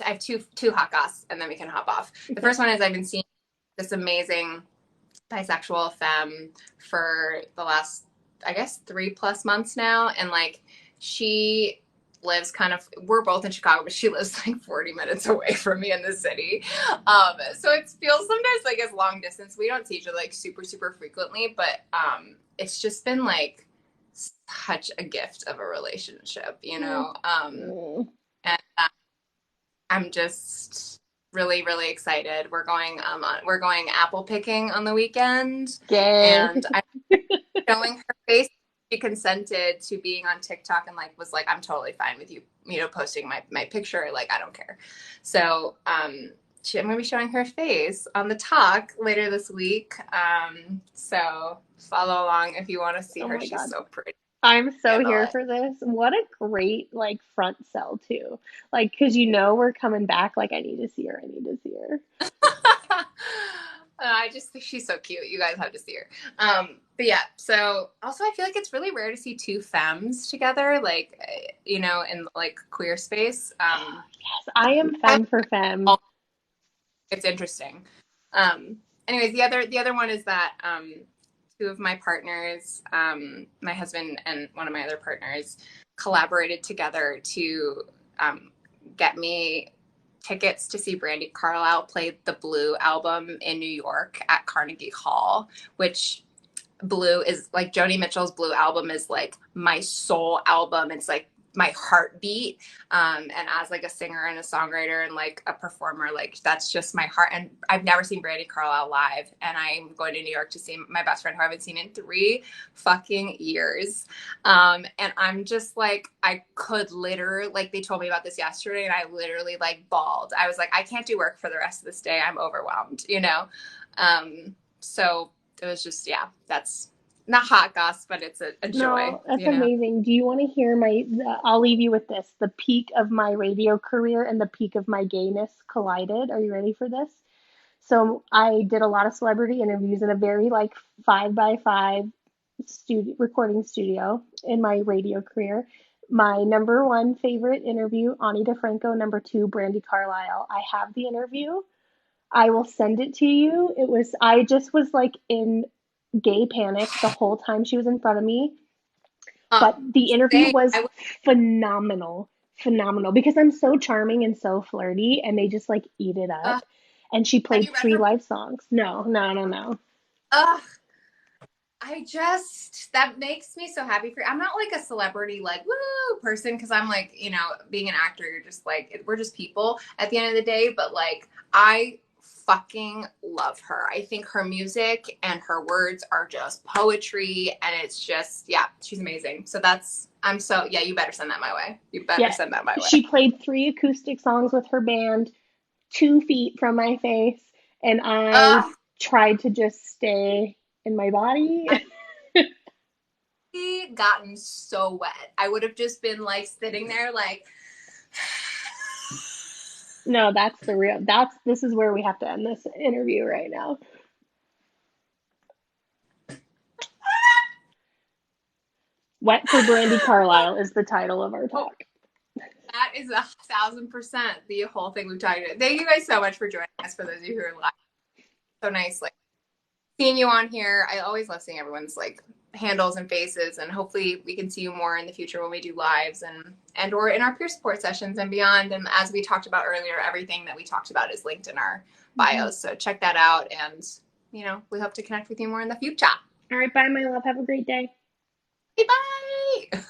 [SPEAKER 2] have two hot goss and then we can hop off. The first one is I've been seeing this amazing bisexual femme for the last, I guess, 3+ months now. And like, she lives we're both in Chicago, but she lives like 40 minutes away from me in the city. So it feels sometimes like it's long distance. We don't see each other like super, super frequently, but it's just been like such a gift of a relationship, you know? And I'm just really, really excited. We're going apple picking on the weekend,
[SPEAKER 1] Gay.
[SPEAKER 2] and I'm showing her face. She consented to being on TikTok and like was like, I'm totally fine with you, you know, posting my picture. Like, I don't care. So I'm gonna be showing her face on the talk later this week. So follow along if you want to see
[SPEAKER 1] Oh
[SPEAKER 2] her.
[SPEAKER 1] my
[SPEAKER 2] She's
[SPEAKER 1] God.
[SPEAKER 2] so pretty.
[SPEAKER 1] I'm so
[SPEAKER 2] Handle
[SPEAKER 1] here
[SPEAKER 2] it.
[SPEAKER 1] for this. What a great like front sell too. Like, cause we're coming back. Like, I need to see her. I need to see her.
[SPEAKER 2] I just think she's so cute. You guys have to see her. But yeah, so also I feel like it's really rare to see two femmes together, like, you know, in like queer space.
[SPEAKER 1] Yes, I am femme for femme.
[SPEAKER 2] It's interesting. Um, Anyways, the other one is that two of my partners, my husband and one of my other partners, collaborated together to get me tickets to see Brandi Carlile play the Blue album in New York at Carnegie Hall, which Blue is like Joni Mitchell's Blue album is like my soul album. It's like my heartbeat. And as like a singer and a songwriter and like a performer, like that's just my heart. And I've never seen Brandi Carlile live. And I'm going to New York to see my best friend who I haven't seen in 3 fucking years. And I'm just like, I could literally, like they told me about this yesterday and I literally like bawled. I was like, I can't do work for the rest of this day. I'm overwhelmed, you know? So it was just, yeah, that's not hot goss, but it's a joy,
[SPEAKER 1] No, that's
[SPEAKER 2] you know?
[SPEAKER 1] amazing. Do you want to hear I'll leave you with this. The peak of my radio career and the peak of my gayness collided. Are you ready for this? So I did a lot of celebrity interviews in a very like 5x5 recording studio in my radio career. My number one favorite interview, Ani DeFranco. Number two, Brandi Carlile. I have the interview. I will send it to you. I just was like in gay panic the whole time she was in front of me. But the interview
[SPEAKER 2] Say,
[SPEAKER 1] was phenomenal, phenomenal because I'm so charming and so flirty, and they just like eat it up. And she
[SPEAKER 2] have
[SPEAKER 1] played
[SPEAKER 2] you read
[SPEAKER 1] three
[SPEAKER 2] her?
[SPEAKER 1] live songs. No, no, no, no.
[SPEAKER 2] Ugh, that makes me so happy for you. I'm not like a celebrity, like, woo person, because I'm like, you know, being an actor, you're just like, we're just people at the end of the day. But like, I fucking love her. I think her music and her words are just poetry, and it's just, yeah, she's amazing. So yeah, you better send that my way. You better
[SPEAKER 1] Yeah,
[SPEAKER 2] send that my way.
[SPEAKER 1] she played 3 acoustic songs with her band, 2 feet from my face, and I
[SPEAKER 2] Ugh,
[SPEAKER 1] tried to just stay in my body.
[SPEAKER 2] I've gotten so wet. I would have just been like sitting there like,
[SPEAKER 1] No, this is where we have to end this interview right now. Wet for Brandy Carlisle is the title of our
[SPEAKER 2] oh,
[SPEAKER 1] talk.
[SPEAKER 2] that is 1,000% the whole thing we've talked about. Thank you guys so much for joining us. For those of you who are live, so nice like seeing you on here. I always love seeing everyone's like handles and faces, and hopefully we can see you more in the future when we do lives and or in our peer support sessions and beyond. And as we talked about earlier, everything that we talked about is linked in our bios, so check that out. And we hope to connect with you more in the future.
[SPEAKER 1] All right, bye, my love. Have a great day.
[SPEAKER 2] Bye.